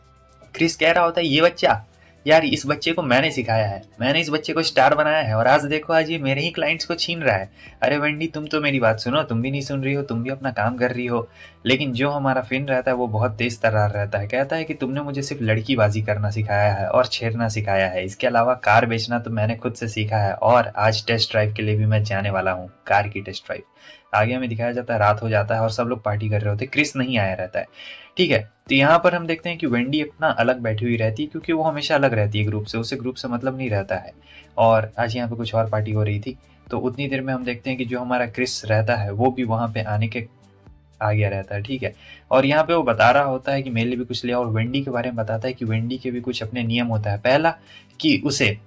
क्रिस कह रहा होता है ये बच्चा, यार इस बच्चे को मैंने सिखाया है, मैंने इस बच्चे को स्टार बनाया है और आज देखो आज ये मेरे ही क्लाइंट्स को छीन रहा है। अरे वेंडी तुम तो मेरी बात सुनो, तुम भी नहीं सुन रही हो, तुम भी अपना काम कर रही हो। लेकिन जो हमारा फिन रहता है वो बहुत तेज तर्रार रहता है। कहता है कि तुमने मुझे सिर्फ लड़कीबाजी करना सिखाया है और छेड़ना सिखाया है, इसके अलावा कार बेचना तो मैंने खुद से सीखा है और आज टेस्ट ड्राइव के लिए भी मैं जाने वाला हूँ, कार की टेस्ट ड्राइव। आगे हमें दिखाया जाता है रात हो जाता है और सब लोग पार्टी कर रहे होते, क्रिस नहीं आया रहता है, ठीक है। तो यहाँ पर हम देखते हैं कि वेंडी अपना अलग बैठी हुई रहती है क्योंकि वो हमेशा अलग रहती है ग्रुप से, उसे ग्रुप से मतलब नहीं रहता है। और आज यहाँ पे कुछ और पार्टी हो रही थी। तो उतनी देर में हम देखते हैं कि जो हमारा क्रिस रहता है वो भी वहाँ पे आने के आ गया रहता है, ठीक है। और यहाँ पे वो बता रहा होता है कि मेरे लिए भी कुछ ले, और वेंडी के बारे में बताता है कि वेंडी के भी कुछ अपने नियम होता है। पहला कि उसे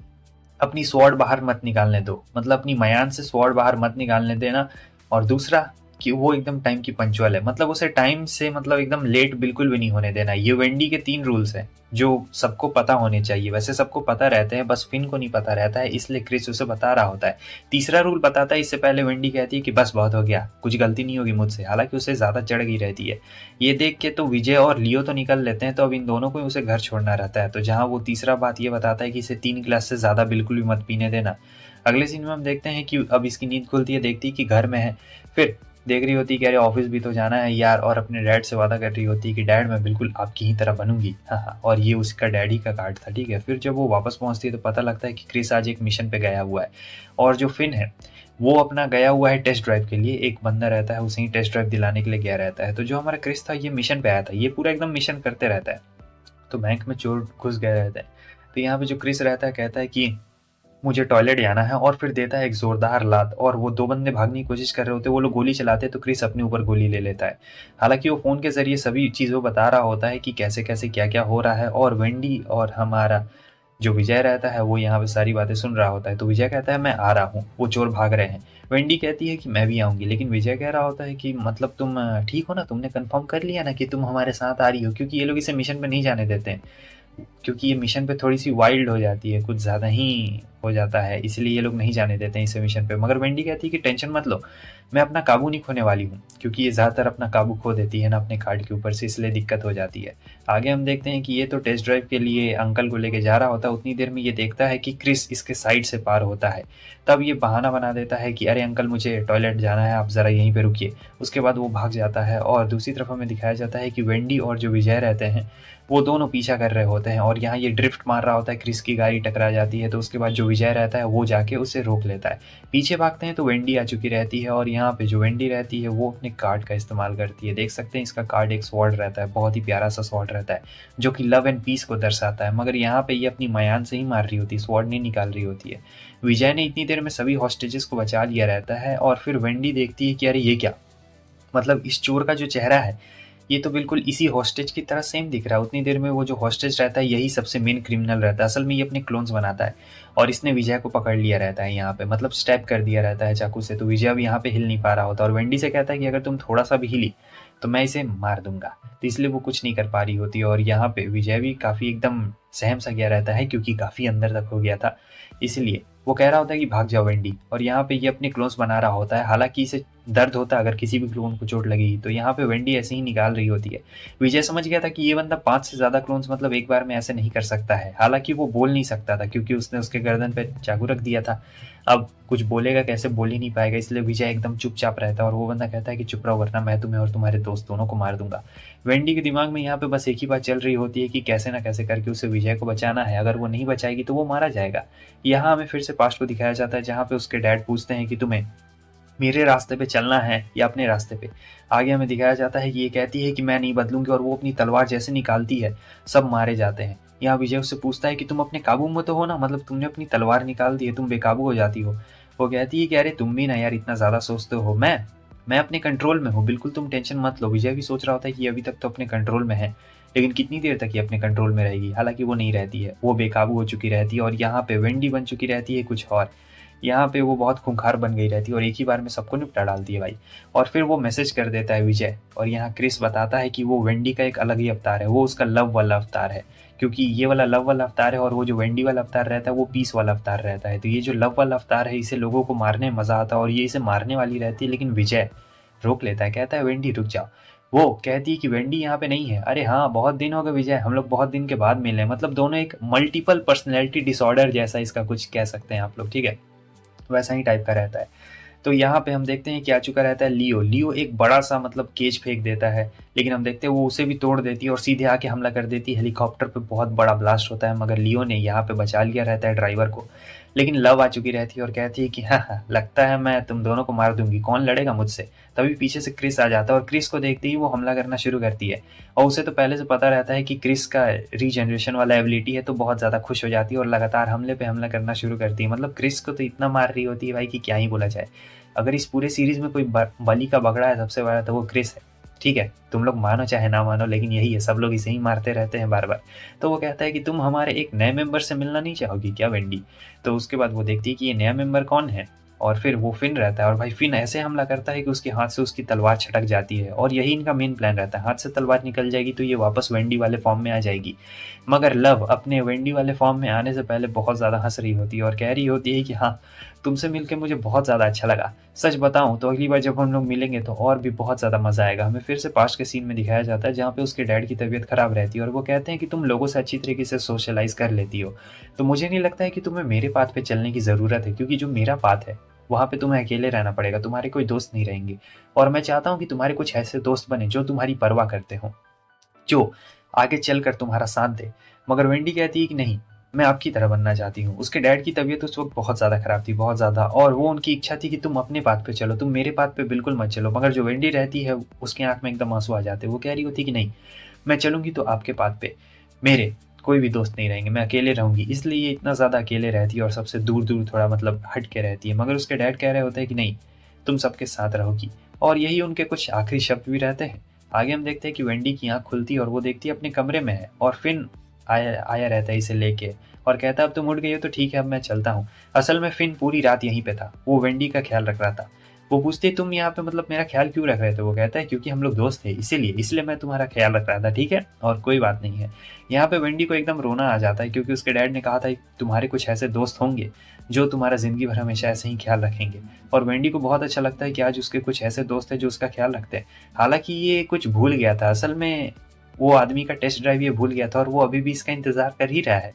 अपनी स्वॉर्ड बाहर मत निकालने दो, मतलब अपनी मयान से स्वॉर्ड बाहर मत निकालने देना। और दूसरा कि वो एकदम टाइम की पंचुअल है, मतलब उसे टाइम से मतलब एकदम लेट बिल्कुल भी नहीं होने देना। ये वेंडी के 3 रूल्स हैं जो सबको पता होने चाहिए। वैसे सबको पता रहते हैं, बस फिन को नहीं पता रहता है, इसलिए क्रिस उसे बता रहा होता है। तीसरा रूल बताता है, इससे पहले वेंडी कहती है कि बस बहुत हो गया, कुछ गलती नहीं होगी मुझसे, हालांकि उसे ज़्यादा चढ़ गई रहती है। ये देख के तो विजय और लियो तो निकल लेते हैं, तो अब इन दोनों को उसे घर छोड़ना रहता है। तो जहाँ वो तीसरा बात ये बताता है कि इसे 3 गिलास से ज़्यादा बिल्कुल भी मत पीने देना। अगले सीन में हम देखते हैं कि अब इसकी नींद खुलती है, देखती है कि घर में है, फिर देख रही होती है कि अरे ऑफिस भी तो जाना है यार, और अपने डैड से वादा कर रही होती है कि डैड मैं बिल्कुल आपकी ही तरह बनूंगी, हाँ हाँ। और ये उसका डैडी का कार्ड था, ठीक है। फिर जब वो वापस पहुंचती है तो पता लगता है कि क्रिस आज एक मिशन पे गया हुआ है और जो फिन है वो अपना गया हुआ है टेस्ट ड्राइव के लिए। एक बंदा रहता है उसे ही टेस्ट ड्राइव दिलाने के लिए गया रहता है। तो जो हमारा क्रिस था ये मिशन पे आया था, ये पूरा एकदम मिशन करते रहता है। तो बैंक में चोर घुस गए रहते हैं। तो यहाँ पे जो क्रिस रहता है कहता है कि मुझे टॉयलेट जाना है, और फिर देता है एक जोरदार लात, और वो 2 बंदे भागने की कोशिश कर रहे होते हैं, वो लोग गोली चलाते हैं तो क्रिस अपने ऊपर गोली ले लेता है। हालांकि वो फ़ोन के ज़रिए सभी चीज़ों बता रहा होता है कि कैसे कैसे क्या क्या हो रहा है। और वेंडी और हमारा जो विजय रहता है वो यहाँ पे सारी बातें सुन रहा होता है। तो विजय कहता है मैं आ रहा हूँ, वो चोर भाग रहे हैं। वेंडी कहती है कि मैं भी आऊँगी, लेकिन विजय कह रहा होता है कि मतलब तुम ठीक हो ना, तुमने कंफर्म कर लिया ना कि तुम हमारे साथ आ रही हो, क्योंकि ये लोग इसे मिशन पे नहीं जाने देते हैं, क्योंकि ये मिशन पे थोड़ी सी वाइल्ड हो जाती है, कुछ ज़्यादा ही हो जाता है, इसलिए ये लोग नहीं जाने देते हैं इसे मिशन पे। मगर वेंडी कहती है कि टेंशन मत लो, मैं अपना काबू नहीं खोने वाली हूँ, क्योंकि ये ज़्यादातर अपना काबू खो देती है ना अपने कार्ड के ऊपर से, इसलिए दिक्कत हो जाती है। आगे हम देखते हैं कि ये तो टेस्ट ड्राइव के लिए अंकल को लेके जा रहा होता है, उतनी देर में ये देखता है कि क्रिस इसके साइड से पार होता है। तब ये बहाना बना देता है कि अरे अंकल मुझे टॉयलेट जाना है, आप ज़रा यहीं पे रुकिए। उसके बाद वो भाग जाता है और दूसरी तरफ हमें दिखाया जाता है कि वेंडी और जो विजय रहते हैं वो दोनों पीछा कर रहे होते हैं, और यहाँ ये ड्रिफ्ट मार रहा होता है, क्रिस की गाड़ी टकरा जाती है। तो उसके बाद जो विजय रहता है वो जाके उसे रोक लेता है। पीछे भागते हैं तो वेंडी आ चुकी रहती है, और यहाँ पे जो वेंडी रहती है वो अपने कार्ड का इस्तेमाल करती है। देख सकते हैं इसका कार्ड एक स्वॉर्ड रहता है, बहुत ही प्यारा सा स्वॉर्ड रहता है जो कि लव एंड पीस को दर्शाता है। मगर यहाँ पे ये अपनी मयान से ही मार रही होती है, स्वॉर्ड नहीं निकाल रही होती है। विजय ने इतनी देर में सभी हॉस्टेजेस को बचा लिया रहता है, और फिर वेंडी देखती है कि अरे ये क्या, मतलब इस चोर का जो चेहरा है ये तो बिल्कुल इसी हॉस्टेज की तरह सेम दिख रहा है। उतनी देर में वो जो हॉस्टेज रहता है यही सबसे मेन क्रिमिनल रहता है, असल में ये अपने क्लोन्स बनाता है, और इसने विजय को पकड़ लिया रहता है यहाँ पे, मतलब स्टैब कर दिया रहता है चाकू से। तो विजय अब यहाँ पे हिल नहीं पा रहा होता, और वेंडी से कहता है कि अगर तुम थोड़ा सा भी हिली तो मैं इसे मार दूंगा। तो इसलिए वो कुछ नहीं कर पा रही होती, और यहाँ पे विजय भी काफ़ी एकदम सहम सा गया रहता है, क्योंकि काफ़ी अंदर तक हो गया था। इसलिए वो कह रहा होता है कि भाग जाओ वेंडी, और यहाँ पे ये अपने क्लोन्स बना रहा होता है। हालांकि इसे दर्द होता है अगर किसी भी क्लोन को चोट लगेगी, तो यहाँ पे वेंडी ऐसे ही निकाल रही होती है। विजय समझ गया था कि ये बंदा 5 से ज़्यादा क्लोन्स मतलब एक बार में ऐसे नहीं कर सकता है। हालांकि वो बोल नहीं सकता था क्योंकि उसने उसके गर्दन पे चाकू रख दिया था, अब कुछ बोलेगा कैसे, बोल ही नहीं पाएगा, इसलिए विजय एकदम चुपचाप रहता है। और वो बंदा कहता है कि चुप रहो वरना मैं तुम्हें और तुम्हारे दोस्त दोनों को मार दूंगा। वेंडी के दिमाग में यहाँ पे बस एक ही बात चल रही होती है कि कैसे ना कैसे करके उसे विजय को बचाना है, अगर वो नहीं बचाएगी तो वो मारा जाएगा। यहाँ हमें फिर से पास्ट को दिखाया जाता है, जहाँ पे उसके डैड पूछते हैं कि तुम्हें मेरे रास्ते पे चलना है या अपने रास्ते पे। आगे हमें दिखाया जाता है कि ये कहती है कि मैं नहीं बदलूंगी, और वो अपनी तलवार जैसे निकालती है सब मारे जाते हैं। यहाँ विजय उससे पूछता है कि तुम अपने काबू में तो हो ना, मतलब तुमने अपनी तलवार निकाल दी है, तुम बेकाबू हो जाती हो। वो कहती है कि अरे तुम भी ना यार इतना ज़्यादा सोचते हो, मैं अपने कंट्रोल में हूँ, बिल्कुल तुम टेंशन मत लो। विजय भी सोच रहा होता है कि अभी तक तो अपने कंट्रोल में है, लेकिन कितनी देर तक ये अपने कंट्रोल में रहेगी। हालांकि वो नहीं रहती है, वो बेकाबू हो चुकी रहती है, और यहाँ पे वेंडी बन चुकी रहती है कुछ और। यहाँ पे वो बहुत खूंखार बन गई रहती है और एक ही बार में सबको निपटा डालती है भाई। और फिर वो मैसेज कर देता है विजय, और यहाँ क्रिस बताता है कि वो वेंडी का एक अलग ही अवतार है, वो उसका लव वाला अवतार है, क्योंकि ये वाला लव वाला अवतार है और वो जो वेंडी वाला अवतार रहता है वो पीस वाला अवतार रहता है। तो ये जो लव वाला अवतार है इसे लोगों को मारने में मजा आता है, और ये इसे मारने वाली रहती है, लेकिन विजय रोक लेता है, कहता है वेंडी रुक जाओ। वो कहती है कि वेंडी यहाँ पे नहीं है। अरे हाँ, बहुत दिन हो गए विजय, हम लोग बहुत दिन के बाद मिले हैं, मतलब दोनों एक मल्टीपल पर्सनैलिटी डिसऑर्डर जैसा इसका कुछ कह सकते हैं आप लोग, ठीक है, वैसा ही टाइप का रहता है। तो यहाँ पे हम देखते हैं कि आ चुका रहता है लियो एक बड़ा सा मतलब केज फेंक देता है, लेकिन हम देखते हैं वो उसे भी तोड़ देती है और सीधे आके हमला कर देती है। हेलीकॉप्टर पे बहुत बड़ा ब्लास्ट होता है, मगर लियो ने यहाँ पे बचा लिया रहता है ड्राइवर को। लेकिन लव आ चुकी रहती है और कहती है कि हाँ लगता है मैं तुम दोनों को मार दूंगी, कौन लड़ेगा मुझसे। तभी पीछे से क्रिस आ जाता है और क्रिस को देखते ही वो हमला करना शुरू करती है, और उसे तो पहले से पता रहता है कि क्रिस का रीजनरेशन वाला एबिलिटी है, तो बहुत ज़्यादा खुश हो जाती है और लगातार हमले पे हमला करना शुरू करती है। मतलब क्रिस को तो इतना मार रही होती है भाई कि क्या ही बोला जाए। अगर इस पूरे सीरीज में कोई बलि का बगड़ा है सबसे बड़ा तो वो क्रिस है, ठीक है, तुम लोग मानो चाहे ना मानो, लेकिन यही है, सब लोग इसे ही मारते रहते हैं बार बार। तो वो कहता है कि तुम हमारे एक नए मेंबर से मिलना नहीं चाहोगी क्या वेंडी। तो उसके बाद वो देखती है कि ये नया मेंबर कौन है, और फिर वो फिन रहता है, और भाई फिन ऐसे हमला करता है कि उसके हाथ से उसकी तलवार छटक जाती है, और यही इनका मेन प्लान रहता है, हाथ से तलवार निकल जाएगी तो ये वापस वेंडी वाले फॉर्म में आ जाएगी। मगर लव अपने वेंडी वाले फॉर्म में आने से पहले बहुत ज़्यादा हंस रही होती है और कह रही होती है कि हाँ तुमसे मिलकर मुझे बहुत ज़्यादा अच्छा लगा, सच बताऊं तो अगली बार जब हम लोग मिलेंगे तो और भी बहुत ज़्यादा मज़ा आएगा। हमें फिर से पास्ट के सीन में दिखाया जाता है जहाँ पे उसके डैड की तबीयत खराब रहती है, और वो कहते हैं कि तुम लोगों से अच्छी तरीके से सोशलाइज कर लेती हो, तो मुझे नहीं लगता है कि तुम्हें मेरे पाथ पे चलने की ज़रूरत है, क्योंकि जो मेरा पाथ है वहाँ पे तुम्हें अकेले रहना पड़ेगा, तुम्हारे कोई दोस्त नहीं रहेंगे, और मैं चाहता हूँ कि तुम्हारे कुछ ऐसे दोस्त बने जो तुम्हारी परवाह करते हो, जो आगे चलकर तुम्हारा साथ दे। मगर वेंडी कहती है कि नहीं, मैं आपकी तरह बनना चाहती हूँ। उसके डैड की तबीयत उस वक्त बहुत ज़्यादा खराब थी, बहुत ज़्यादा, और वो उनकी इच्छा थी कि तुम अपने पाथ पे चलो, तुम मेरे पाथ पे बिल्कुल मत चलो। मगर जो वेंडी रहती है उसके आंख में एकदम आंसू आ जाते, वो कह रही होती कि नहीं, मैं चलूंगी तो आपके पाथ पे मेरे कोई भी दोस्त नहीं रहेंगे, मैं अकेले रहूंगी। इसलिए ये इतना ज़्यादा अकेले रहती है और सबसे दूर दूर थोड़ा मतलब हट के रहती है। मगर उसके डैड कह रहे होते हैं कि नहीं, तुम सबके साथ रहोगी, और यही उनके कुछ आखिरी शब्द भी रहते हैं। आगे हम देखते हैं कि वेंडी की आंख खुलती है और वो देखती है अपने कमरे में है, और फिन आया आया रहता है इसे लेके, और कहता है अब तुम उठ गई हो तो ठीक है, अब मैं चलता हूँ। असल में फिन पूरी रात यहीं पे था, वो वेंडी का ख्याल रख रहा था। वो पूछती तुम यहाँ पे मतलब मेरा ख्याल क्यों रख रहे थे? वो कहता है क्योंकि हम लोग दोस्त थे, इसलिए मैं तुम्हारा ख्याल रख रहा था, ठीक है, और कोई बात नहीं है। यहाँ पे वेंडी को एकदम रोना आ जाता है, क्योंकि उसके डैड ने कहा था तुम्हारे कुछ ऐसे दोस्त होंगे जो तुम्हारा ज़िंदगी भर हमेशा ऐसे ही ख्याल रखेंगे। और वेंडी को बहुत अच्छा लगता है कि आज उसके कुछ ऐसे दोस्त हैं जो उसका ख्याल रखते हैं। हालांकि ये कुछ भूल गया था, असल में वो आदमी का टेस्ट ड्राइव ये भूल गया था, और वो अभी भी इसका इंतज़ार कर ही रहा है।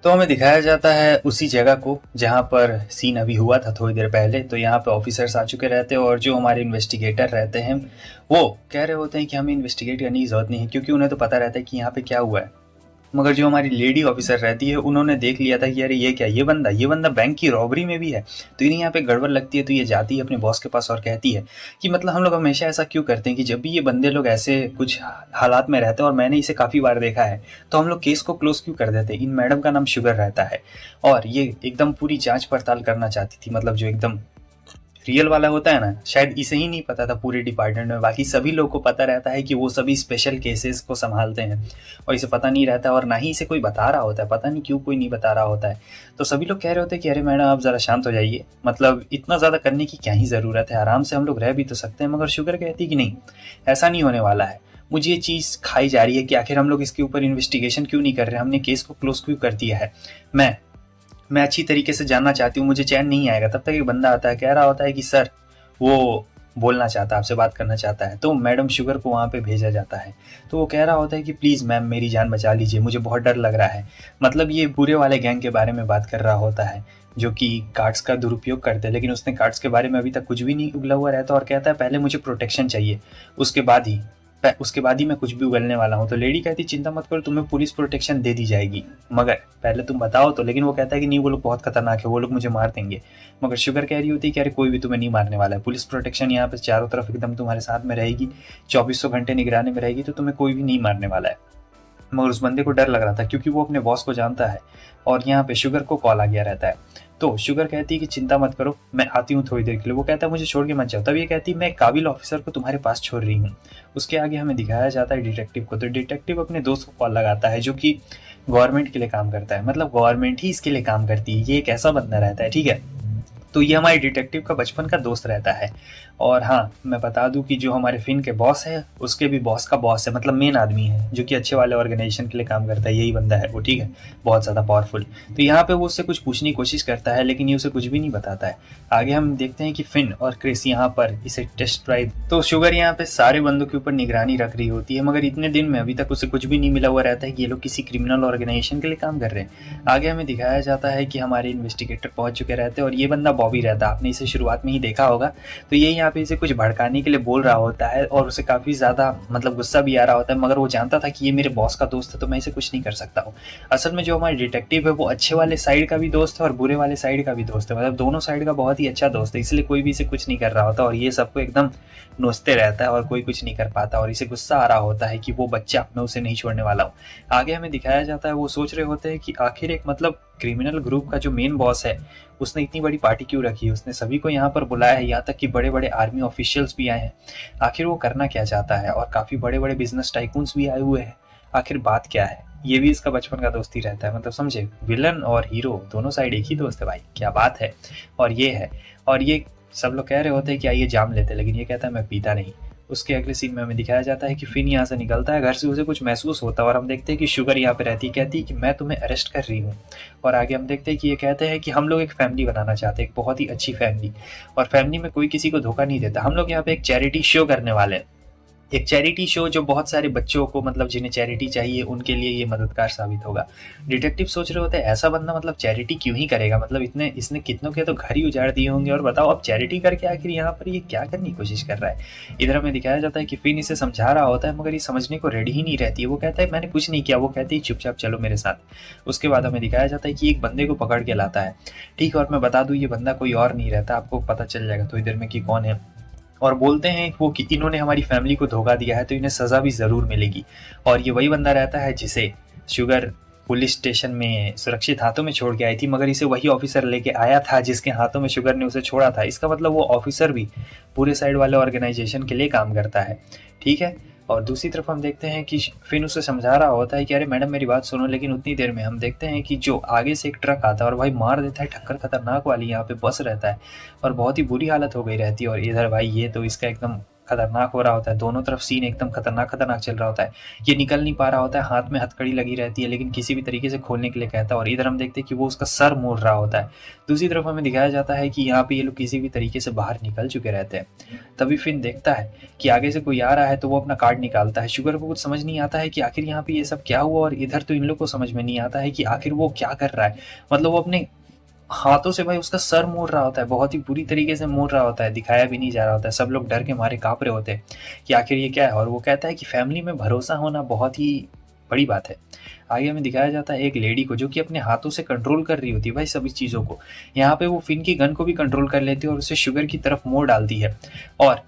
तो हमें दिखाया जाता है उसी जगह को जहाँ पर सीन अभी हुआ था थोड़ी देर पहले। तो यहाँ पे ऑफिसर्स आ चुके रहते हैं, और जो हमारे इन्वेस्टिगेटर रहते हैं वो कह रहे होते हैं कि हमें इन्वेस्टिगेट करने की जरूरत नहीं है, क्योंकि उन्हें तो पता रहता है कि यहाँ पे क्या हुआ है। मगर जो हमारी लेडी ऑफिसर रहती है उन्होंने देख लिया था कि अरे ये क्या, ये बंदा बैंक की रॉबरी में भी है, तो इन्हें यहाँ पे गड़बड़ लगती है। तो ये जाती है अपने बॉस के पास और कहती है कि मतलब हम लोग हमेशा ऐसा क्यों करते हैं कि जब भी ये बंदे लोग ऐसे कुछ हालात में रहते हैं, और मैंने इसे काफ़ी बार देखा है, तो हम लोग केस को क्लोज क्यों कर देते हैं। इन मैडम का नाम शुगर रहता है, और ये एकदम पूरी जांच पड़ताल करना चाहती थी, मतलब जो एकदम रियल वाला होता है ना, शायद इसे ही नहीं पता था पूरे डिपार्टमेंट में। बाकी सभी लोगों को पता रहता है कि वो सभी स्पेशल केसेस को संभालते हैं, और इसे पता नहीं रहता, और ना ही इसे कोई बता रहा होता है, पता नहीं क्यों कोई नहीं बता रहा होता है। तो सभी लोग कह रहे होते हैं कि अरे मैडम आप ज़रा शांत हो जाइए, मतलब इतना ज़्यादा करने की क्या ही ज़रूरत है, आराम से हम लोग रह भी तो सकते हैं। मगर शुगर कहती है कि नहीं, ऐसा नहीं होने वाला है, मुझे ये चीज़ खाई जा रही है कि आखिर हम लोग इसके ऊपर इन्वेस्टिगेशन क्यों नहीं कर रहे, हमने केस को क्लोज क्यों कर दिया है। मैं अच्छी तरीके से जानना चाहती हूँ, मुझे चैन नहीं आएगा। तब तक एक बंदा आता है, कह रहा होता है कि सर वो बोलना चाहता है, आपसे बात करना चाहता है। तो मैडम शुगर को वहाँ पे भेजा जाता है। तो वो कह रहा होता है कि प्लीज़ मैम मेरी जान बचा लीजिए, मुझे बहुत डर लग रहा है। मतलब ये बुरे वाले गैंग के बारे में बात कर रहा होता है जो कि कार्ड्स का दुरुपयोग करते हैं, लेकिन उसने कार्ड्स के बारे में अभी तक कुछ भी नहीं उगला हुआ रहता, और कहता है पहले मुझे प्रोटेक्शन चाहिए, उसके बाद ही मैं कुछ भी उगलने वाला हूँ। तो लेडी कहती चिंता मत करो, तुम्हें पुलिस प्रोटेक्शन दे दी जाएगी, मगर पहले तुम बताओ तो। लेकिन वो कहता है कि नहीं, वो लोग बहुत खतरनाक है, वो लोग मुझे मार देंगे। मगर शुगर कह रही होती है कि अरे कोई भी तुम्हें नहीं मारने वाला है, पुलिस प्रोटेक्शन यहाँ पे चारों तरफ एकदम तुम्हारे साथ में रहेगी, 2400 घंटे निगरानी में रहेगी, तो तुम्हें कोई भी नहीं मारने वाला है। मगर उस बंदे को डर लग रहा था, क्योंकि वो अपने बॉस को जानता है, और यहाँ पे शुगर को कॉल आ गया रहता है। तो शुगर कहती है कि चिंता मत करो, मैं आती हूँ थोड़ी देर के लिए। वो कहता है मुझे छोड़ के मत जाओ। तब ये कहती है मैं एक काबिल ऑफिसर को तुम्हारे पास छोड़ रही हूँ। उसके आगे हमें दिखाया जाता है डिटेक्टिव को। तो डिटेक्टिव अपने दोस्त को कॉल लगाता है जो कि गवर्नमेंट के लिए काम करता है, मतलब गवर्नमेंट ही इसके लिए काम करती है, ये एक ऐसा बंदा रहता है, ठीक है। तो ये हमारे डिटेक्टिव का बचपन का दोस्त रहता है। और हाँ, मैं बता दूं कि जो हमारे फिन के बॉस है उसके भी बॉस का बॉस है, मतलब मेन आदमी है जो कि अच्छे वाले ऑर्गेनाइजेशन के लिए काम करता है, यही बंदा है वो, ठीक है, बहुत ज़्यादा पावरफुल। तो यहाँ पे वो उससे कुछ पूछने की कोशिश करता है, लेकिन ये उसे कुछ भी नहीं बताता है। आगे हम देखते हैं कि फिन और क्रिस यहाँ पर इसे टेस्ट ड्राइव, तो शुगर यहाँ पे सारे बंदों के ऊपर निगरानी रख रही होती है, मगर इतने दिन में अभी तक उसे कुछ भी नहीं मिला हुआ रहता है कि ये लोग किसी क्रिमिनल ऑर्गेनाइजेशन के लिए काम कर रहे हैं। आगे हमें दिखाया जाता है कि हमारे इन्वेस्टिगेटर पहुंच चुके रहते हैं, और ये बंदा बॉबी रहता है, आपने इसे शुरुआत में ही देखा होगा। तो ये यहाँ पे इसे कुछ भड़काने के लिए बोल रहा होता है, और उसे काफ़ी ज़्यादा मतलब गुस्सा भी आ रहा होता है, मगर वो जानता था कि ये मेरे बॉस का दोस्त है, तो मैं इसे कुछ नहीं कर सकता हूँ। असल में जो हमारे डिटेक्टिव है वो अच्छे वाले साइड का भी दोस्त है और बुरे वाले साइड का भी दोस्त है, मतलब दोनों साइड का बहुत ही अच्छा दोस्त है, इसलिए कोई भी इसे कुछ नहीं कर रहा होता, और ये सबको एकदम नोचते रहता है और कोई कुछ नहीं कर पाता, और इसे गुस्सा आ रहा होता है कि वो बच्चा मैं उसे नहीं छोड़ने वाला हूँ। आगे हमें दिखाया जाता है वो सोच रहे होते हैं कि आखिर एक मतलब क्रिमिनल ग्रुप का जो मेन बॉस है उसने इतनी बड़ी पार्टी क्यों रखी है, उसने सभी को यहाँ पर बुलाया है, यहाँ तक कि बड़े बड़े आर्मी ऑफिशियल्स भी आए हैं। आखिर वो करना क्या चाहता है, और काफ़ी बड़े बड़े बिजनेस टाइकून्स भी आए हुए हैं, आखिर बात क्या है। ये भी इसका बचपन का दोस्ती रहता है, मतलब समझे, विलन और हीरो दोनों साइड एक ही दोस्त है भाई, क्या बात है। और ये है, और ये सब लोग कह रहे होते हैं कि आइए जाम लेते, लेकिन ये कहता है मैं पीता नहीं। उसके अगले सीन में हमें दिखाया जाता है कि फिन यहाँ से निकलता है घर से, उसे कुछ महसूस होता है, और हम देखते हैं कि शुगर यहाँ पे रहती है, कहती है कि मैं तुम्हें अरेस्ट कर रही हूँ। और आगे हम देखते हैं कि ये कहते हैं कि हम लोग एक फैमिली बनाना चाहते हैं, एक बहुत ही अच्छी फैमिली, और फैमिली में कोई किसी को धोखा नहीं देता। हम लोग यहाँ पे एक चैरिटी शो करने वाले हैं, एक चैरिटी शो जो बहुत सारे बच्चों को, मतलब जिन्हें चैरिटी चाहिए उनके लिए ये मददगार साबित होगा। डिटेक्टिव सोच रहे होते हैं ऐसा बंदा मतलब चैरिटी क्यों ही करेगा, मतलब इसने कितनों के तो घर ही उजाड़ दिए होंगे, और बताओ अब चैरिटी करके आखिर यहाँ पर ये क्या करने की कोशिश कर रहा है। इधर हमें दिखाया जाता है कि फिन इसे समझा रहा होता है, मगर ये समझने को रेडी ही नहीं रहती है। वो कहता है मैंने कुछ नहीं किया, वो कहती है चुपचाप चलो मेरे साथ। उसके बाद हमें दिखाया जाता है कि एक बंदे को पकड़ के लाता है, ठीक है, और मैं बता दूँ ये बंदा कोई और नहीं रहता, आपको पता चल जाएगा थोड़ी देर में कि कौन है। और बोलते हैं वो कि इन्होंने हमारी फैमिली को धोखा दिया है तो इन्हें सज़ा भी ज़रूर मिलेगी। और ये वही बंदा रहता है जिसे शुगर पुलिस स्टेशन में सुरक्षित हाथों में छोड़ के आई थी, मगर इसे वही ऑफिसर लेके आया था जिसके हाथों में शुगर ने उसे छोड़ा था। इसका मतलब वो ऑफिसर भी पूरे साइड वाले ऑर्गेनाइजेशन के लिए काम करता है, ठीक है। और दूसरी तरफ हम देखते हैं कि फिन उसे समझा रहा होता है कि अरे मैडम मेरी बात सुनो, लेकिन उतनी देर में हम देखते हैं कि जो आगे से एक ट्रक आता है और भाई मार देता है टक्कर, खतरनाक वाली। यहाँ पे बस रहता है और बहुत ही बुरी हालत हो गई रहती है। और इधर भाई ये तो इसका एकदम खतरनाक हो रहा होता है, दोनों तरफ सीन एकदम खतरनाक खतरनाक चल रहा होता है। ये निकल नहीं पा रहा होता है, हाथ में हथकड़ी लगी रहती है, लेकिन किसी भी तरीके से खोलने के लिए कहता है। और इधर हम देखते हैं कि वो उसका सर मोड़ रहा होता है। दूसरी तरफ हमें दिखाया जाता है कि यहाँ पे ये लोग किसी भी तरीके से बाहर निकल चुके रहते हैं। तभी फिन देखता है कि आगे से कोई आ रहा है, तो वो अपना कार्ड निकालता है। शुगर को कुछ समझ नहीं आता है कि आखिर यहाँ पे ये सब क्या हुआ, और इधर तो इन लोग को समझ में नहीं आता है कि आखिर वो क्या कर रहा है। मतलब वो अपने हाथों से भाई उसका सर मोड़ रहा होता है, बहुत ही बुरी तरीके से मोड़ रहा होता है, दिखाया भी नहीं जा रहा होता है। सब लोग डर के मारे कांप रहे होते हैं कि आखिर ये क्या है। और वो कहता है कि फैमिली में भरोसा होना बहुत ही बड़ी बात है। आगे हमें दिखाया जाता है एक लेडी को जो कि अपने हाथों से कंट्रोल कर रही होती है भाई सभी चीज़ों को। यहाँ पे वो फिन की गन को भी कंट्रोल कर लेती है और उसे शुगर की तरफ मोड़ डालती है। और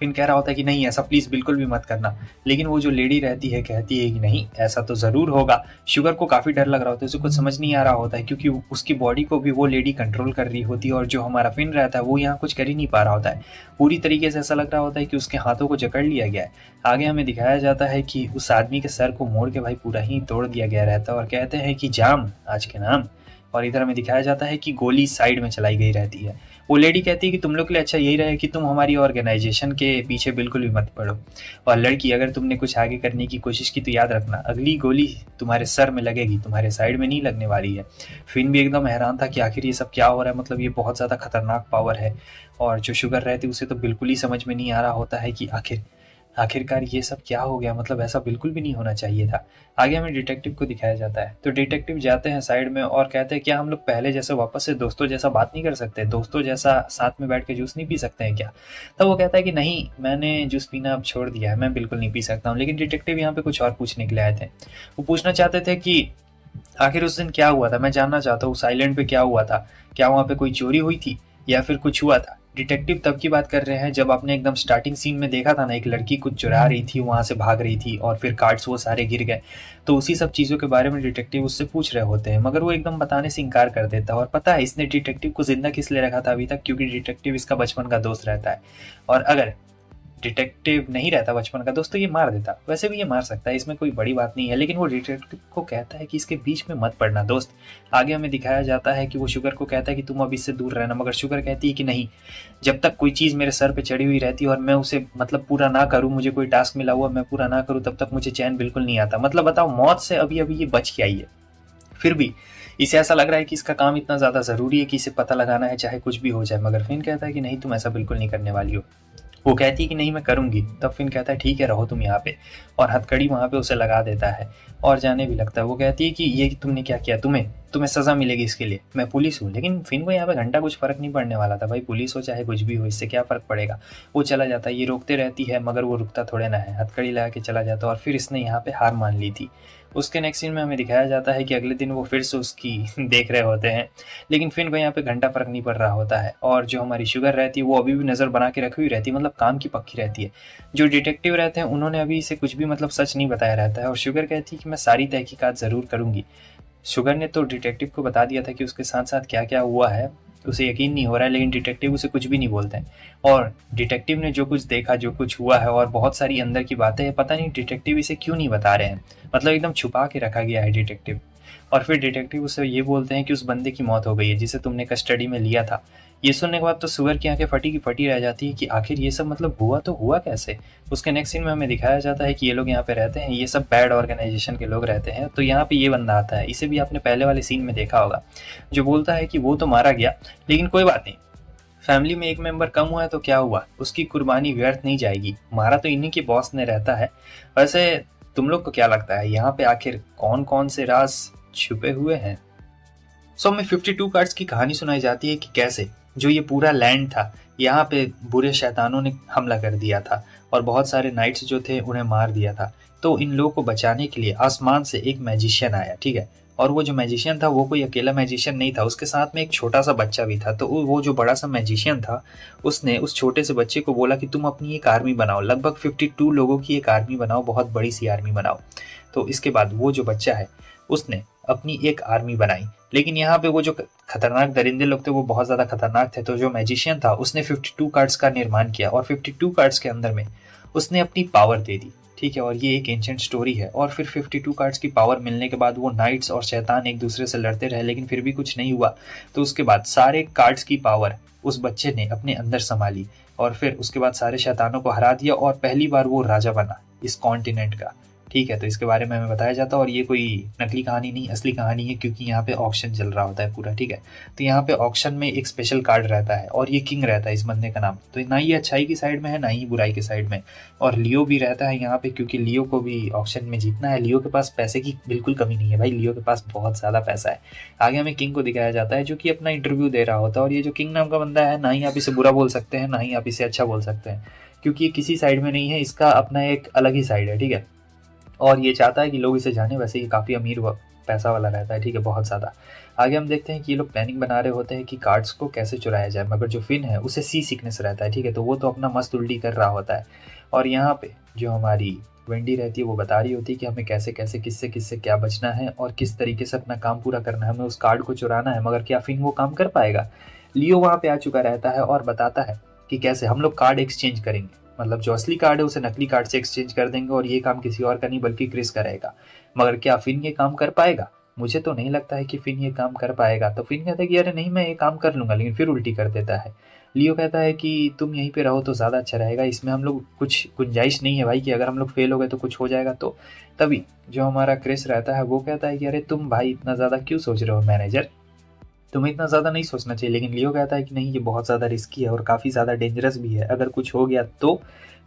फिन कह रहा होता है कि नहीं ऐसा प्लीज़ बिल्कुल भी मत करना, लेकिन वो जो लेडी रहती है कहती है कि नहीं ऐसा तो ज़रूर होगा। शुगर को काफ़ी डर लग रहा होता है, उसे कुछ समझ नहीं आ रहा होता है क्योंकि उसकी बॉडी को भी वो लेडी कंट्रोल कर रही होती है। और जो हमारा फिन रहता है वो यहाँ कुछ कर ही नहीं पा रहा होता है। पूरी तरीके से ऐसा लग रहा होता है कि उसके हाथों को जकड़ लिया गया है। आगे हमें दिखाया जाता है कि उस आदमी के सर को मोड़ के भाई पूरा ही तोड़ दिया गया रहता है और कहते हैं कि जाम आज के नाम। और इधर हमें दिखाया जाता है कि गोली साइड में चलाई गई रहती है। वो लेडी कहती है कि तुम लोग के लिए अच्छा यही रहे कि तुम हमारी ऑर्गेनाइजेशन के पीछे बिल्कुल भी मत पड़ो। और लड़की अगर तुमने कुछ आगे करने की कोशिश की तो याद रखना अगली गोली तुम्हारे सर में लगेगी, तुम्हारे साइड में नहीं लगने वाली है। फिन भी एकदम हैरान था कि आखिर ये सब क्या हो रहा है, मतलब ये बहुत ज़्यादा खतरनाक पावर है। और जो शुगर रहती है उसे तो बिल्कुल ही समझ में नहीं आ रहा होता है कि आखिरकार ये सब क्या हो गया, मतलब ऐसा बिल्कुल भी नहीं होना चाहिए था। आगे हमें डिटेक्टिव को दिखाया जाता है, तो डिटेक्टिव जाते हैं साइड में और कहते हैं क्या हम लोग पहले जैसे वापस से दोस्तों जैसा बात नहीं कर सकते, दोस्तों जैसा साथ में बैठ के जूस नहीं पी सकते हैं क्या। तब वो कहता है कि नहीं मैंने जूस पीना अब छोड़ दिया है, मैं बिल्कुल नहीं पी सकता हूँ। लेकिन डिटेक्टिव यहाँ पे कुछ और पूछने के लिए आए थे। वो पूछना चाहते थे कि आखिर उस दिन क्या हुआ था, मैं जानना चाहता हूँ उस आइलैंड पे क्या हुआ था, क्या वहाँ पे कोई चोरी हुई थी या फिर कुछ हुआ था। डिटेक्टिव तब की बात कर रहे हैं जब आपने एकदम स्टार्टिंग सीन में देखा था ना, एक लड़की कुछ चुरा रही थी, वहां से भाग रही थी और फिर कार्ड्स वो सारे गिर गए। तो उसी सब चीज़ों के बारे में डिटेक्टिव उससे पूछ रहे होते हैं, मगर वो एकदम बताने से इनकार कर देता है। और पता है इसने डिटेक्टिव को जिंदा किस लिए रखा था अभी तक, क्योंकि डिटेक्टिव इसका बचपन का दोस्त रहता है। और अगर डिटेक्टिव नहीं रहता बचपन का दोस्त तो ये मार देता। वैसे भी ये मार सकता है, इसमें कोई बड़ी बात नहीं है, लेकिन वो डिटेक्टिव को कहता है कि इसके बीच में मत पड़ना दोस्त। आगे हमें दिखाया जाता है कि वो शुगर को कहता है कि तुम अब इससे दूर रहना, मगर शुगर कहती है कि नहीं, जब तक कोई चीज़ मेरे सर पे चढ़ी हुई रहती है और मैं उसे मतलब पूरा ना करूँ, मुझे कोई टास्क मिला हुआ मैं पूरा ना करूँ, तब तक मुझे चैन बिल्कुल नहीं आता। मतलब बताओ मौत से अभी अभी ये बच के आई है, फिर भी इसे ऐसा लग रहा है कि इसका काम इतना ज़्यादा ज़रूरी है कि इसे पता लगाना है चाहे कुछ भी हो जाए। मगर फिन कहता है कि नहीं तुम ऐसा बिल्कुल नहीं करने वाली हो। वो कहती है कि नहीं मैं करूंगी। तब फिन कहता है ठीक है रहो तुम यहाँ पे, और हथकड़ी वहाँ पे उसे लगा देता है और जाने भी लगता है। वो कहती है कि ये तुमने क्या किया, तुम्हें सज़ा मिलेगी इसके लिए, मैं पुलिस हूँ। लेकिन फिन को यहाँ पे घंटा कुछ फ़र्क नहीं पड़ने वाला था, भाई पुलिस हो चाहे कुछ भी हो इससे क्या फ़र्क पड़ेगा। वो चला जाता है, ये रोकते रहती है मगर वो रुकता थोड़े ना है, हथकड़ी लगा के चला जाता है। और फिर इसने यहाँ पे हार मान ली थी। उसके नेक्स्ट सीन में हमें दिखाया जाता है कि अगले दिन वो फिर से उसकी देख रहे होते हैं, लेकिन फिन को यहाँ पे घंटा फर्क नहीं पड़ रहा होता है। और जो हमारी शुगर रहती है वो अभी भी नज़र बना के रखी हुई रहती है, मतलब काम की पक्की रहती है। जो डिटेक्टिव रहते हैं उन्होंने अभी इसे कुछ भी मतलब सच नहीं बताया रहता है। और शुगर कहती है कि मैं सारी तहकीकात ज़रूर करूँगी। शुगर ने तो डिटेक्टिव को बता दिया था कि उसके साथ साथ क्या क्या हुआ है, उसे यकीन नहीं हो रहा है, लेकिन डिटेक्टिव उसे कुछ भी नहीं बोलते हैं। और डिटेक्टिव ने जो कुछ देखा, जो कुछ हुआ है और बहुत सारी अंदर की बातें हैं, पता नहीं डिटेक्टिव इसे क्यों नहीं बता रहे हैं, मतलब एकदम छुपा के रखा गया है डिटेक्टिव। और फिर डिटेक्टिव उसे ये बोलते हैं कि उस बंदे की मौत हो गई है जिसे तुमने कस्टडी में लिया था। ये सुनने के बाद तो शुगर की आंखें फटी की फटी रह जाती है कि आखिर ये सब मतलब हुआ तो हुआ कैसे। उसके नेक्स्ट सीन में हमें दिखाया जाता है कि ये लोग यहाँ पे रहते हैं, ये सब बैड ऑर्गेनाइजेशन के लोग रहते हैं। तो यहाँ पे ये बंदा आता है, इसे भी आपने पहले वाले सीन में देखा होगा, जो बोलता है कि वो तो मारा गया लेकिन कोई बात नहीं, फैमिली में एक मेंबर कम हुआ है तो क्या हुआ, उसकी कुर्बानी व्यर्थ नहीं जाएगी, मारा तो इन्हीं के बॉस ने रहता है। वैसे तुम लोग को क्या लगता है यहाँ पे आखिर कौन कौन से राज छुपे हुए हैं। सो हमें 52 कार्ड्स की कहानी सुनाई जाती है कि कैसे जो ये पूरा लैंड था यहाँ पे बुरे शैतानों ने हमला कर दिया था और बहुत सारे नाइट्स जो थे उन्हें मार दिया था। तो इन लोगों को बचाने के लिए आसमान से एक मैजिशियन आया, ठीक है। और वो जो मैजिशियन था वो कोई अकेला मैजिशियन नहीं था, उसके साथ में एक छोटा सा बच्चा भी था। तो वो जो बड़ा सा मैजिशियन था उसने उस छोटे से बच्चे को बोला कि तुम अपनी एक आर्मी बनाओ, लगभग 52 लोगों की एक आर्मी बनाओ, बहुत बड़ी सी आर्मी बनाओ। तो इसके बाद वो जो बच्चा है उसने अपनी एक आर्मी बनाई, लेकिन यहाँ पे वो जो खतरनाक दरिंदे लोग थे वो बहुत ज़्यादा खतरनाक थे। तो जो मैजिशियन था उसने 52 कार्ड्स का निर्माण किया और 52 कार्ड्स के अंदर में उसने अपनी पावर दे दी, ठीक है। और ये एक एंशिएंट स्टोरी है। और फिर 52 कार्ड्स की पावर मिलने के बाद वो नाइट्स और शैतान एक दूसरे से लड़ते रहे, लेकिन फिर भी कुछ नहीं हुआ। तो उसके बाद सारे कार्ड्स की पावर उस बच्चे ने अपने अंदर संभाली और फिर उसके बाद सारे शैतानों को हरा दिया और पहली बार वो राजा बना इस कॉन्टिनेंट का, ठीक है। तो इसके बारे में हमें बताया जाता है और ये कोई नकली कहानी नहीं, असली कहानी है, क्योंकि यहाँ पे ऑक्शन चल रहा होता है पूरा, ठीक है। तो यहाँ पे ऑक्शन में एक स्पेशल कार्ड रहता है और ये किंग रहता है इस बंदे का नाम। तो ना ही अच्छाई की साइड में है ना ही बुराई की साइड में। और लियो भी रहता है यहाँ पे, क्योंकि लियो को भी ऑक्शन में जीतना है। लियो के पास पैसे की बिल्कुल कमी नहीं है भाई, लियो के पास बहुत ज़्यादा पैसा है। आगे हमें किंग को दिखाया जाता है जो कि अपना इंटरव्यू दे रहा होता है। और ये जो किंग नाम का बंदा है, ना ही आप इसे बुरा बोल सकते हैं ना ही आप इसे अच्छा बोल सकते हैं, क्योंकि ये किसी साइड में नहीं है, इसका अपना एक अलग ही साइड है, ठीक है। और ये चाहता है कि लोग इसे जाने। वैसे ये काफ़ी अमीर पैसा वाला रहता है, ठीक है, बहुत ज़्यादा। आगे हम देखते हैं कि ये लोग प्लानिंग बना रहे होते हैं कि कार्ड्स को कैसे चुराया जाए, मगर जो फिन है उसे सी सिकनेस रहता है, ठीक है। तो वो तो अपना मस्त उल्टी कर रहा होता है। और यहाँ पे जो हमारी वेंडी रहती है वो बता रही होती है कि हमें कैसे कैसे किससे किससे क्या बचना है और किस तरीके से अपना काम पूरा करना है, हमें उस कार्ड को चुराना है। मगर क्या फिन वो काम कर पाएगा? लियो वहाँ पे आ चुका रहता है और बताता है कि कैसे हम लोग कार्ड एक्सचेंज करेंगे, मतलब जो असली कार्ड है उसे नकली कार्ड से एक्सचेंज कर देंगे और ये काम किसी और का नहीं बल्कि क्रिस का रहेगा। मगर क्या फिन ये काम कर पाएगा? मुझे तो नहीं लगता है कि फिन ये काम कर पाएगा। तो फिन कहता है कि अरे नहीं, मैं ये काम कर लूंगा, लेकिन फिर उल्टी कर देता है। लियो कहता है कि तुम यहीं पे रहो तो ज़्यादा अच्छा रहेगा, इसमें हम लोग कुछ गुंजाइश नहीं है भाई कि अगर हम लोग फेल हो गए तो कुछ हो जाएगा। तो तभी जो हमारा क्रिस रहता है वो कहता है कि अरे तुम भाई इतना ज़्यादा क्यों सोच रहे हो मैनेजर, तुम्हें इतना ज़्यादा नहीं सोचना चाहिए। लेकिन लियो कहता है कि नहीं, ये बहुत ज़्यादा रिस्की है और काफ़ी ज़्यादा डेंजरस भी है, अगर कुछ हो गया तो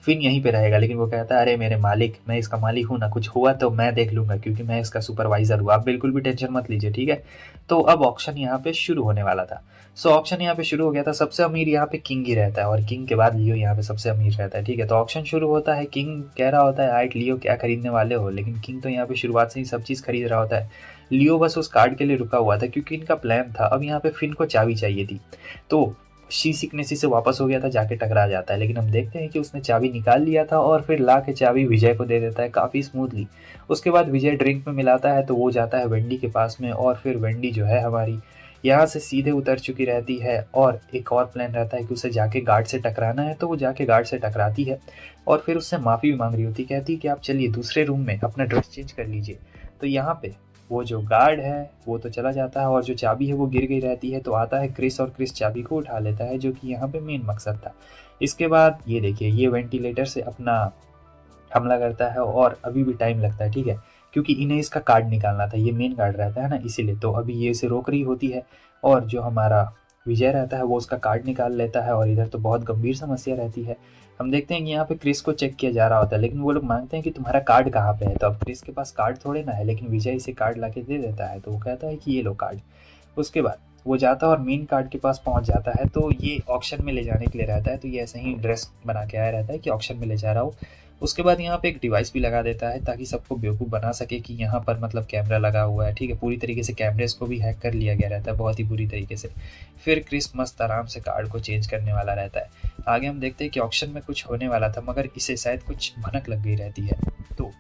फिन यहीं पे रहेगा। लेकिन वो कहता है अरे मेरे मालिक, मैं इसका मालिक हूँ ना, कुछ हुआ तो मैं देख लूँगा क्योंकि मैं इसका सुपरवाइज़र हूँ, आप बिल्कुल भी टेंशन मत लीजिए, ठीक है। तो अब ऑक्शन यहाँ पे शुरू होने वाला था। सो ऑक्शन यहाँ पे शुरू हो गया था। सबसे अमीर यहाँ पे किंग ही रहता है और किंग के बाद लियो यहाँ पे सबसे अमीर रहता है, ठीक है। तो ऑक्शन शुरू होता है, किंग कह रहा होता है आइट लियो क्या खरीदने वाले हो, लेकिन किंग तो यहाँ पे शुरुआत से ही सब चीज़ खरीद रहा होता है। लियो बस उस कार्ड के लिए रुका हुआ था क्योंकि इनका प्लान था। अब यहाँ पे फिन को चाबी चाहिए थी, तो शी सिकनेसी से वापस हो गया था, जाके टकरा जाता है। लेकिन हम देखते हैं कि उसने चाबी निकाल लिया था और फिर ला के चाबी विजय को दे देता है काफ़ी स्मूथली। उसके बाद विजय ड्रिंक में मिलाता है तो वो जाता है वेंडी के पास में और फिर वेंडी जो है हमारी यहाँ से सीधे उतर चुकी रहती है। और एक और प्लान रहता है कि उसे जाके गार्ड से टकराना है, तो वो जाके गार्ड से टकराती है और फिर उससे माफ़ी भी मांग रही होती, कहती है कि आप चलिए दूसरे रूम में अपना ड्रेस चेंज कर लीजिए। तो यहाँ पे वो जो गार्ड है वो तो चला जाता है और जो चाबी है वो गिर गई रहती है। तो आता है क्रिस और क्रिस चाबी को उठा लेता है, जो कि यहाँ पे मेन मकसद था। इसके बाद ये देखिए, ये वेंटिलेटर से अपना हमला करता है और अभी भी टाइम लगता है, ठीक है, क्योंकि इन्हें इसका कार्ड निकालना था, ये मेन कार्ड रहता है ना, इसीलिए। तो अभी ये इसे रोक रही होती है और जो हमारा विजय रहता है वो उसका कार्ड निकाल लेता है और इधर तो बहुत गंभीर समस्या रहती है। हम देखते हैं कि यहाँ पे क्रिस को चेक किया जा रहा होता है, लेकिन वो लोग मांगते हैं कि तुम्हारा कार्ड कहाँ पे है। तो अब क्रिस के पास कार्ड थोड़े ना है, लेकिन विजय इसे कार्ड ला के दे देता है। तो वो कहता है कि ये लो कार्ड। उसके बाद वो जाता है और मेन कार्ड के पास पहुंच जाता है। तो ये ऑक्शन में ले जाने के लिए रहता है, तो ये ऐसे ही ड्रेस बना के आया रहता है कि ऑक्शन में ले जा रहा हो। उसके बाद यहाँ पे एक डिवाइस भी लगा देता है ताकि सबको बेवकूफ़ बना सके कि यहाँ पर मतलब कैमरा लगा हुआ है, ठीक है। पूरी तरीके से कैमरेज को भी हैक कर लिया गया रहता है, बहुत ही बुरी तरीके से। फिर क्रिस मस्त आराम से कार्ड को चेंज करने वाला रहता है। आगे हम देखते हैं कि ऑक्शन में कुछ होने वाला था, मगर इसे शायद कुछ भनक लग गई रहती है। तो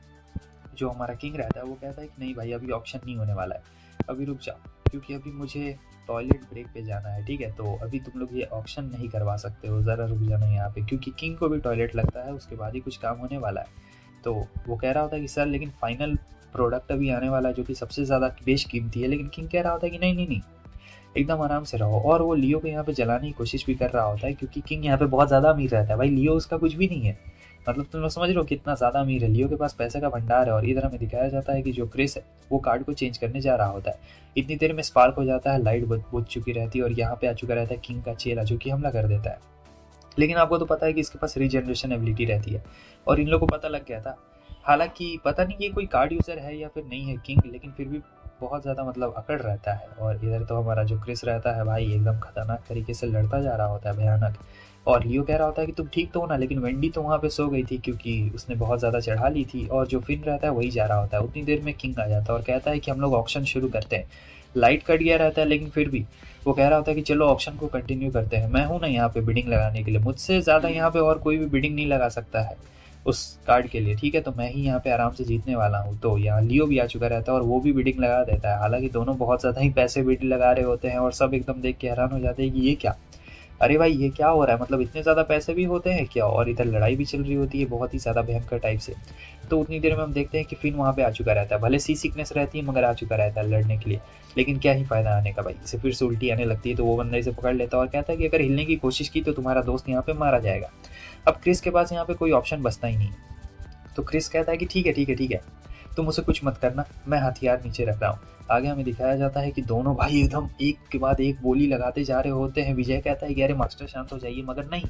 जो हमारा किंग रहता है वो कहता है कि नहीं भाई, अभी ऑक्शन नहीं होने वाला है, अभी रुक जाओ, क्योंकि अभी मुझे टॉयलेट ब्रेक पे जाना है, ठीक है। तो अभी तुम लोग ये ऑक्शन नहीं करवा सकते हो, ज़रा रुक जाना यहाँ पे, क्योंकि किंग को भी टॉयलेट लगता है, उसके बाद ही कुछ काम होने वाला है। तो वो कह रहा होता है कि सर लेकिन फाइनल प्रोडक्ट अभी आने वाला है जो कि सबसे ज़्यादा बेशकीमती है। लेकिन किंग कह रहा होता है कि नहीं नहीं नहीं, एकदम आराम से रहो। और वो लियो को यहाँ पे जलाने की कोशिश भी कर रहा होता है, क्योंकि किंग यहाँ पे बहुत ज़्यादा अमीर रहता है भाई। लियो उसका कुछ भी नहीं है, मतलब तुम लोग समझ रहे हो कितना ज़्यादा अमीर है। लियो के पास पैसे का भंडार है। और इधर हमें दिखाया जाता है कि जो क्रिस है वो कार्ड को चेंज करने जा रहा होता है। इतनी देर में स्पार्क हो जाता है, लाइट बुझ चुकी रहती है और यहाँ पे आ चुका रहता है किंग का चेला, जो कि हमला कर देता है। लेकिन आपको तो पता है कि इसके पास रीजनरेशन एबिलिटी रहती है और इन लोगों को पता लग गया था। हालांकि पता नहीं ये कोई कार्ड यूज़र है या फिर नहीं है किंग, लेकिन फिर भी बहुत ज़्यादा मतलब अकड़ रहता है। और इधर तो हमारा जो क्रिस रहता है भाई एकदम खतरनाक तरीके से लड़ता जा रहा होता है, भयानक। और लियो कह रहा होता है कि तुम ठीक तो हो ना, लेकिन वेंडी तो वहाँ पे सो गई थी क्योंकि उसने बहुत ज़्यादा चढ़ा ली थी। और जो फिन रहता है वही जा रहा होता है। उतनी देर में किंग आ जाता है और कहता है कि हम लोग ऑक्शन शुरू करते हैं। लाइट कट गया रहता है, लेकिन फिर भी वो कह रहा होता है कि चलो ऑक्शन को कंटिन्यू करते हैं। मैं हूँ ना यहाँ पे बिडिंग लगाने के लिए, मुझसे ज़्यादा यहाँ पे और कोई भी बिडिंग नहीं लगा सकता है उस कार्ड के लिए, ठीक है। तो मैं ही यहाँ पे आराम से जीतने वाला हूँ। तो यहाँ लियो भी आ चुका रहता है और वो भी बिडिंग लगा देता है। हालांकि दोनों बहुत ज़्यादा ही पैसे बिड लगा रहे होते हैं और सब एकदम देख के हैरान हो जाते हैं कि ये क्या। अरे भाई ये क्या हो रहा है, मतलब इतने ज़्यादा पैसे भी होते हैं क्या, और इधर लड़ाई भी चल रही होती है बहुत ही ज़्यादा भयंकर टाइप से। तो उतनी देर में हम देखते हैं कि फिन वहाँ पे आ चुका रहता है, भले सी सिकनेस रहती है मगर आ चुका रहता है लड़ने के लिए। लेकिन क्या ही फ़ायदा आने का भाई, इसे फिर से उल्टी आने लगती है तो वो बंदा इसे पकड़ लेता है और कहता है कि अगर हिलने की कोशिश की तो तुम्हारा दोस्त यहाँ पे मारा जाएगा। अब क्रिस के पास यहाँ पे कोई ऑप्शन बचता ही नहीं। तो क्रिस कहता है कि ठीक है ठीक है ठीक है, तुम उसे कुछ मत करना, मैं हथियार नीचे रख रहा हूँ। आगे हमें दिखाया जाता है कि दोनों भाई एकदम एक के बाद एक बोली लगाते जा रहे होते हैं। विजय कहता है कि अरे मास्टर शांत हो जाइए, मगर नहीं,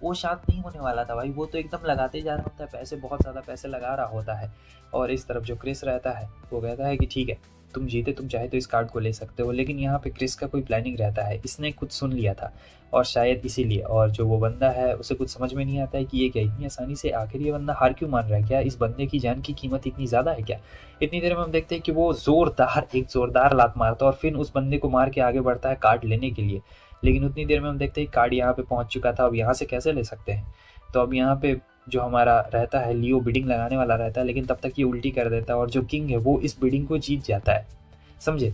वो शांत नहीं होने वाला था भाई, वो तो एकदम लगाते जा रहा होता है, पैसे बहुत ज़्यादा पैसे लगा रहा होता है। और इस तरफ जो क्रिस रहता है वो कहता है कि ठीक है, तुम जीते, तुम चाहे तो इस कार्ड को ले सकते हो। लेकिन यहाँ पे क्रिस का कोई प्लानिंग रहता है, इसने कुछ सुन लिया था और शायद इसीलिए, और जो वो बंदा है उसे कुछ समझ में नहीं आता है कि ये क्या, इतनी आसानी से आखिर ये बंदा हार क्यों मान रहा है, क्या इस बंदे की जान की कीमत इतनी ज़्यादा है क्या। इतनी देर में हम देखते हैं कि वो एक ज़ोरदार लात मारता है और फिर उस बंदे को मार के आगे बढ़ता है कार्ड लेने के लिए। लेकिन उतनी देर में हम देखते हैं कार्ड यहाँ पे पहुँच चुका था, अब यहाँ से कैसे ले सकते हैं। तो अब यहाँ पे जो हमारा रहता है लियो बिडिंग लगाने वाला रहता है, लेकिन तब तक ये उल्टी कर देता है और जो किंग है वो इस बिडिंग को जीत जाता है, समझे।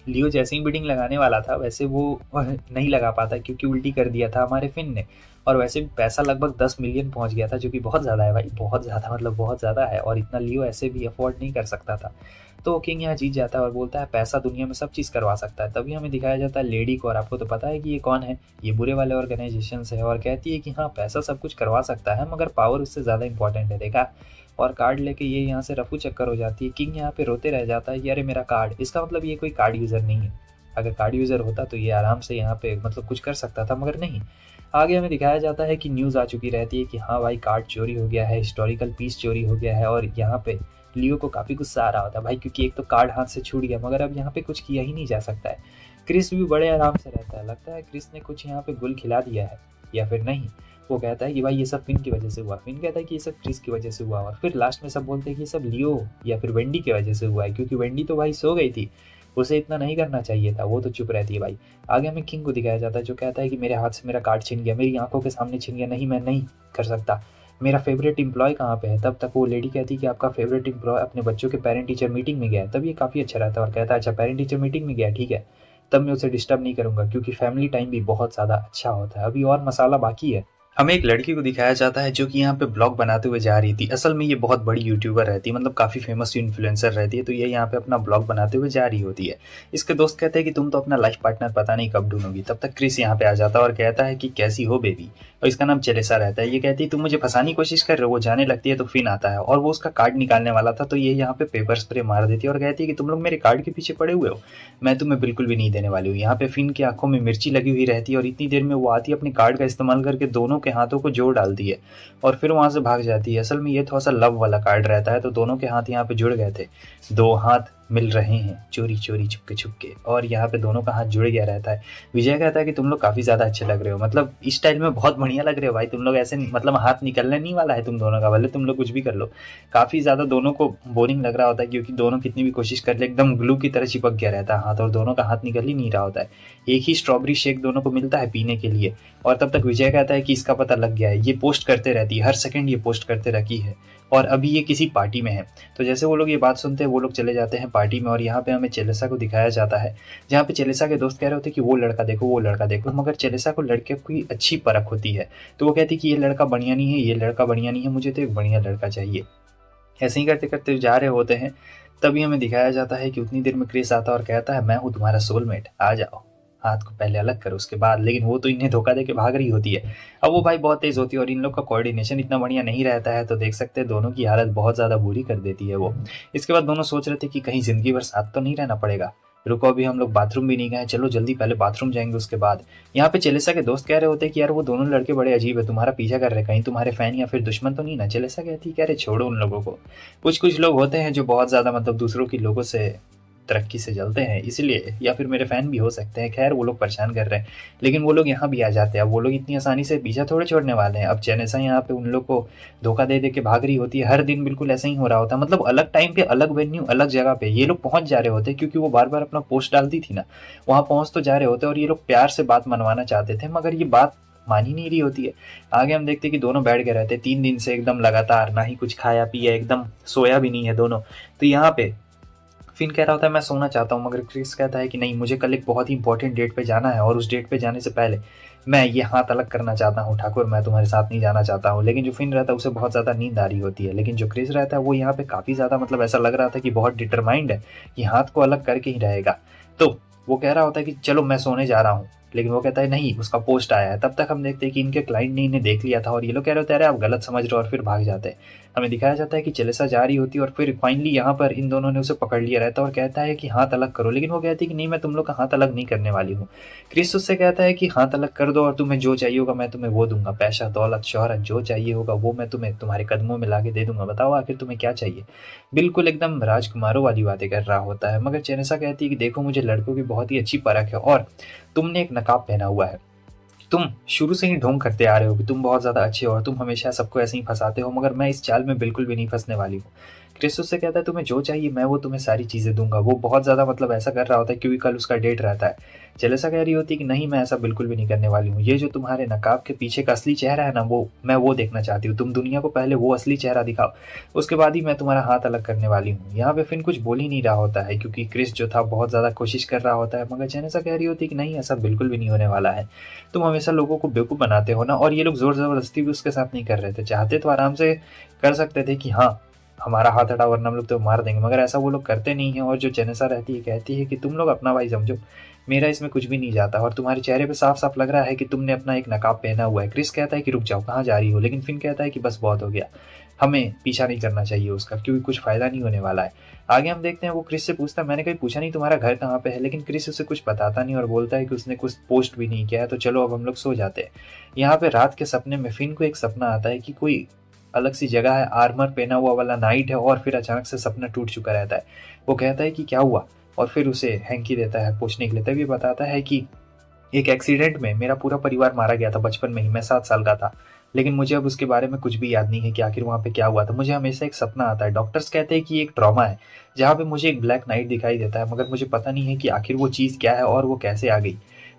लियो जैसे ही बिडिंग लगाने वाला था वैसे वो नहीं लगा पाता क्योंकि उल्टी कर दिया था हमारे फिन ने। और वैसे भी पैसा लगभग 10 मिलियन पहुंच गया था, जो कि बहुत ज़्यादा है भाई, बहुत ज़्यादा, मतलब बहुत ज़्यादा है, और इतना लियो ऐसे भी अफोर्ड नहीं कर सकता था। तो किंग यहाँ जीत जाता है और बोलता है पैसा दुनिया में सब चीज़ करवा सकता है। तभी हमें दिखाया जाता है लेडी को, और आपको तो पता है कि ये कौन है, ये बुरे वाले ऑर्गेनाइजेशन से है, और कहती है कि हाँ पैसा सब कुछ करवा सकता है मगर पावर उससे ज़्यादा इंपॉर्टेंट है, देखा। और कार्ड लेके ये यहाँ से रफू चक्कर हो जाती है। किंग यहाँ पे रोते रह जाता है कि अरे मेरा कार्ड, इसका मतलब ये कोई कार्ड यूज़र नहीं है। अगर कार्ड यूज़र होता तो ये आराम से यहाँ पे मतलब कुछ कर सकता था, मगर नहीं। आगे हमें दिखाया जाता है कि न्यूज़ आ चुकी रहती है कि हाँ भाई कार्ड चोरी हो गया है, हिस्टोरिकल पीस चोरी हो गया है। और यहाँ पे लियो को काफ़ी गुस्सा आ रहा होता है भाई, क्योंकि एक तो कार्ड हाथ से छूट गया मगर अब यहाँ पे कुछ किया ही नहीं जा सकता है। क्रिस भी बड़े आराम से रहता है, लगता है क्रिस ने कुछ यहाँ पे गुल खिला दिया है या फिर नहीं। वो कहता है कि भाई ये सब फिन की वजह से हुआ, फिन कहता है कि ये सब क्रिस की वजह से हुआ, और फिर लास्ट में सब बोलते हैं कि ये सब लियो या फिर वेंडी की वजह से हुआ है, क्योंकि वेंडी तो भाई सो गई थी, उसे इतना नहीं करना चाहिए था, वो तो चुप रहती है भाई। आगे हमें किंग को दिखाया जाता है जो कहता है कि मेरे हाथ से मेरा कार्ड छिन गया, मेरी आंखों के सामने छिन गया, नहीं मैं नहीं कर सकता, मेरा फेवरेट एम्प्लॉय कहाँ पे है। तब तक वो लेडी कहती है कि आपका फेवरेट एम्प्लॉय अपने बच्चों के पेरेंट टीचर मीटिंग में गया है। तब ये काफ़ी अच्छा रहता है और कहता है अच्छा पेरेंट टीचर मीटिंग में गया, ठीक है, तब मैं उसे डिस्टर्ब नहीं करूँगा क्योंकि फैमिली टाइम भी बहुत ज़्यादा अच्छा होता है, अभी और मसाला बाकी है। हमें एक लड़की को दिखाया जाता है जो कि यहाँ पे ब्लॉग बनाते हुए जा रही थी। असल में ये बहुत बड़ी यूट्यूबर रहती है, मतलब काफ़ी फेमस इन्फ्लुएंसर रहती है, तो ये यहाँ पे अपना ब्लॉग बनाते हुए जा रही होती है। इसके दोस्त कहते हैं कि तुम तो अपना लाइफ पार्टनर पता नहीं कब ढूंढोगी। तब तक क्रिस यहाँ पे आ जाता है और कहता है कि कैसी हो बेबी, और इसका नाम चेलेसा रहता है। ये कहती है तुम मुझे फंसाने की कोशिश कर रहे हो। वो जाने लगती है तो फिन आता है और वो उसका कार्ड निकालने वाला था, तो ये यहाँ पे पेपर स्प्रे मार देती है और कहती है कि तुम लोग मेरे कार्ड के पीछे पड़े हुए हो, मैं तुम्हें बिल्कुल भी नहीं देने वाली हूँ। यहाँ पे फिन की आंखों में मिर्ची लगी हुई रहती है और इतनी देर में वो आती है अपने कार्ड का इस्तेमाल करके दोनों के हाथों को जोड़ डालती है और फिर वहां से भाग जाती है। असल में ये थोड़ा सा लव वाला कार्ड रहता है, तो दोनों के हाथ यहाँ पे जुड़ गए थे, दो हाथ मिल रहे हैं चोरी चोरी छुपके छुपके, और यहाँ पे दोनों का हाथ जुड़ गया रहता है। विजय कहता है कि तुम लोग काफी ज्यादा अच्छे लग रहे हो, मतलब इस स्टाइल में बहुत बढ़िया लग रहे हो भाई तुम लोग, ऐसे मतलब हाथ निकलने नहीं वाला है तुम दोनों का, भले तुम लोग कुछ भी कर लो। काफी ज्यादा दोनों को बोरिंग लग रहा होता है क्योंकि दोनों कितनी भी कोशिश कर ले एकदम ग्लू की तरह चिपक गया रहता है हाथ, और दोनों का हाथ निकल ही नहीं रहा होता है। एक ही स्ट्रॉबेरी शेक दोनों को मिलता है पीने के लिए, और तब तक विजय कहता है कि इसका पता लग गया है, ये पोस्ट करते रहती है, हर सेकंड ये पोस्ट करते रखी है, और अभी ये किसी पार्टी में है। तो जैसे वो लोग ये बात सुनते हैं वो लोग चले जाते हैं पार्टी में, और यहाँ पे हमें चेलेसा को दिखाया जाता है जहाँ पे चेलेसा के दोस्त कह रहे होते हैं कि वो लड़का देखो वो लड़का देखो, मगर चेलेसा को लड़के की अच्छी परख होती है, तो वो कहती है कि ये लड़का बढ़िया नहीं है, ये लड़का बढ़िया नहीं है, मुझे तो एक बढ़िया लड़का चाहिए। ऐसे ही करते करते जा रहे होते हैं, तभी हमें दिखाया जाता है कि उतनी देर में क्रिस आता है और कहता है मैं हूँ तुम्हारा सोलमेट, आ जाओ, हाथ को पहले अलग करो उसके बाद। लेकिन वो तो इन्हें धोखा दे के भाग रही होती है। अब वो भाई बहुत तेज होती है और इन लोग का कोऑर्डिनेशन इतना बढ़िया नहीं रहता है, तो देख सकते हैं दोनों की हालत बहुत ज़्यादा बुरी कर देती है वो। इसके बाद दोनों सोच रहे थे कि कहीं ज़िंदगी भर साथ तो नहीं रहना पड़ेगा, रुको अभी हम लोग बाथरूम भी नहीं गए, चलो जल्दी पहले बाथरूम जाएंगे उसके बाद। यहाँ पे चेलेसा के दोस्त कह रहे होते हैं कि यार वो दोनों लड़के बड़े अजीब है, तुम्हारा पीछा कर रहे हैं, कहीं तुम्हारे फैन या फिर दुश्मन तो नहीं ना। चेलेसा कहती है कि अरे छोड़ो उन लोगों को, कुछ कुछ लोग होते हैं जो बहुत ज़्यादा मतलब दूसरों की लोगों से तरक्की से जलते हैं इसलिए, या फिर मेरे फैन भी हो सकते हैं, खैर वो लोग परेशान कर रहे हैं, लेकिन वो लोग यहाँ भी आ जाते हैं। अब वो लोग इतनी आसानी से पीछा थोड़े छोड़ने वाले हैं। अब चेनेसा यहाँ पे उन लोग को धोखा दे दे के भाग रही होती है, हर दिन बिल्कुल ऐसा ही हो रहा होता है, मतलब अलग टाइम पे अलग वेन्यू अलग जगह पे ये लोग पहुंच जा रहे होते हैं, क्योंकि वो बार बार अपना पोस्ट डालती थी ना, वहाँ पहुंच तो जा रहे होते और ये लोग प्यार से बात मनवाना चाहते थे, मगर ये बात मान ही नहीं रही होती है। आगे हम देखते हैं कि दोनों बैठ गए रहते 3 दिन से एकदम लगातार, ना ही कुछ खाया पिया, एकदम सोया भी नहीं है दोनों। तो यहाँ पे फिन कह रहा होता है मैं सोना चाहता हूँ, मगर क्रिस कहता है कि नहीं, मुझे कल एक बहुत ही इंपॉर्टेंट डेट पे जाना है और उस डेट पे जाने से पहले मैं ये हाथ अलग करना चाहता हूँ ठाकुर, मैं तुम्हारे साथ नहीं जाना चाहता हूँ। लेकिन जो फिन रहता है उसे बहुत ज़्यादा नींद आ रही होती है, लेकिन जो क्रिस रहता है वो यहाँ पे काफ़ी ज़्यादा मतलब ऐसा लग रहा था कि बहुत डिटरमाइंड है कि हाथ को अलग करके ही रहेगा। तो वो कह रहा होता है कि चलो मैं सोने जा रहा हूँ, लेकिन वो कहता है नहीं, उसका पोस्ट आया है। तब तक हम देखते हैं कि इनके क्लाइंट ने इन्हें देख लिया था और ये लोग कह रहे होते हैं अरे आप गलत समझ रहे हो, और फिर भाग जाते हैं। हमें दिखाया जाता है कि चेलेसा जा रही होती है और फिर फाइनली यहाँ पर इन दोनों ने उसे पकड़ लिया रहता है और कहता है कि हाथ अलग करो, लेकिन वो कहती है कि नहीं, मैं तुम लोग का हाथ अलग नहीं करने वाली हूँ। क्रिस उससे कहता है कि हाथ अलग कर दो और तुम्हें जो चाहिए होगा मैं तुम्हें वो दूंगा, पैसा दौलत शोहरत जो चाहिए होगा वो मैं तुम्हें तुम्हारे कदमों में लाके दे दूंगा, बताओ आखिर तुम्हें क्या चाहिए। बिल्कुल एकदम राजकुमारों वाली बातें कर रहा होता है, मगर चेनेसा कहती है कि देखो मुझे लड़कों की बहुत ही अच्छी परख है और तुमने एक नकाब पहना हुआ है, तुम शुरू से ही ढोंग करते आ रहे हो कि तुम बहुत ज़्यादा अच्छे हो और तुम हमेशा सबको ऐसे ही फंसाते हो, मगर मैं इस चाल में बिल्कुल भी नहीं फंसने वाली हूँ। क्रिस उससे कहता है तुम्हें जो चाहिए मैं वो तुम्हें सारी चीज़ें दूंगा। वो बहुत ज़्यादा मतलब ऐसा कर रहा होता है क्योंकि कल उसका डेट रहता है। जेलेसा कह रही होती है कि नहीं, मैं ऐसा बिल्कुल भी नहीं करने वाली हूँ, ये जो तुम्हारे नकाब के पीछे का असली चेहरा है ना, वो मैं वो देखना चाहती हूँ। तुम दुनिया को पहले वो असली चेहरा दिखाओ, उसके बाद ही मैं तुम्हारा हाथ अलग करने वाली हूँ। यहाँ पे फिन कुछ बोल ही नहीं रहा होता है क्योंकि क्रिस जो था बहुत ज़्यादा कोशिश कर रहा होता है, मगर जेनेसा कह रही होती है कि नहीं, ऐसा बिल्कुल भी नहीं होने वाला है, तुम हमेशा लोगों को बेवकूफ़ बनाते हो ना। और ये लोग ज़ोर ज़बरदस्ती भी उसके साथ नहीं कर रहे थे, चाहते तो आराम से कर सकते थे कि हाँ हमारा हाथ हटा वरना हम लोग तो मार देंगे, मगर ऐसा वो लोग करते नहीं हैं। और जो जेनेसा रहती है कहती है कि तुम लोग अपना भाई समझो, मेरा इसमें कुछ भी नहीं जाता, और तुम्हारे चेहरे पे साफ साफ लग रहा है कि तुमने अपना एक नकाब पहना हुआ है। क्रिस कहता है कि रुक जाओ, कहाँ जा रही हो, लेकिन फिन कहता है कि बस बहुत हो गया, हमें पीछा नहीं करना चाहिए उसका क्योंकि कुछ फ़ायदा नहीं होने वाला है। आगे हम देखते हैं वो क्रिस से पूछता है मैंने कहीं पूछा नहीं तुम्हारा घर कहाँ पे है, लेकिन क्रिस उसे कुछ बताता नहीं और बोलता है कि उसने कुछ पोस्ट भी नहीं किया है, तो चलो अब हम लोग सो जाते हैं। यहाँ पे रात के सपने में फिन को एक सपना आता है कि कोई अलग सी जगह है, आर्मर पहना हुआ वाला नाइट है, और फिर अचानक से सपना टूट चुका रहता है। वो कहता है कि क्या हुआ, और फिर उसे हैंकी देता है पूछने के लिए। तभी बताता है कि एक एक्सीडेंट में मेरा पूरा परिवार मारा गया था बचपन में ही, मैं 7 साल का था, लेकिन मुझे अब उसके बारे में कुछ भी याद नहीं है कि आखिर वहाँ पे क्या हुआ था। मुझे हमेशा एक सपना आता है, डॉक्टर्स कहते हैं कि ये एक ट्रॉमा है, जहाँ पे मुझे एक ब्लैक नाइट दिखाई देता है, मगर मुझे पता नहीं है कि आखिर वो चीज़ क्या है और वो कैसे आ गई।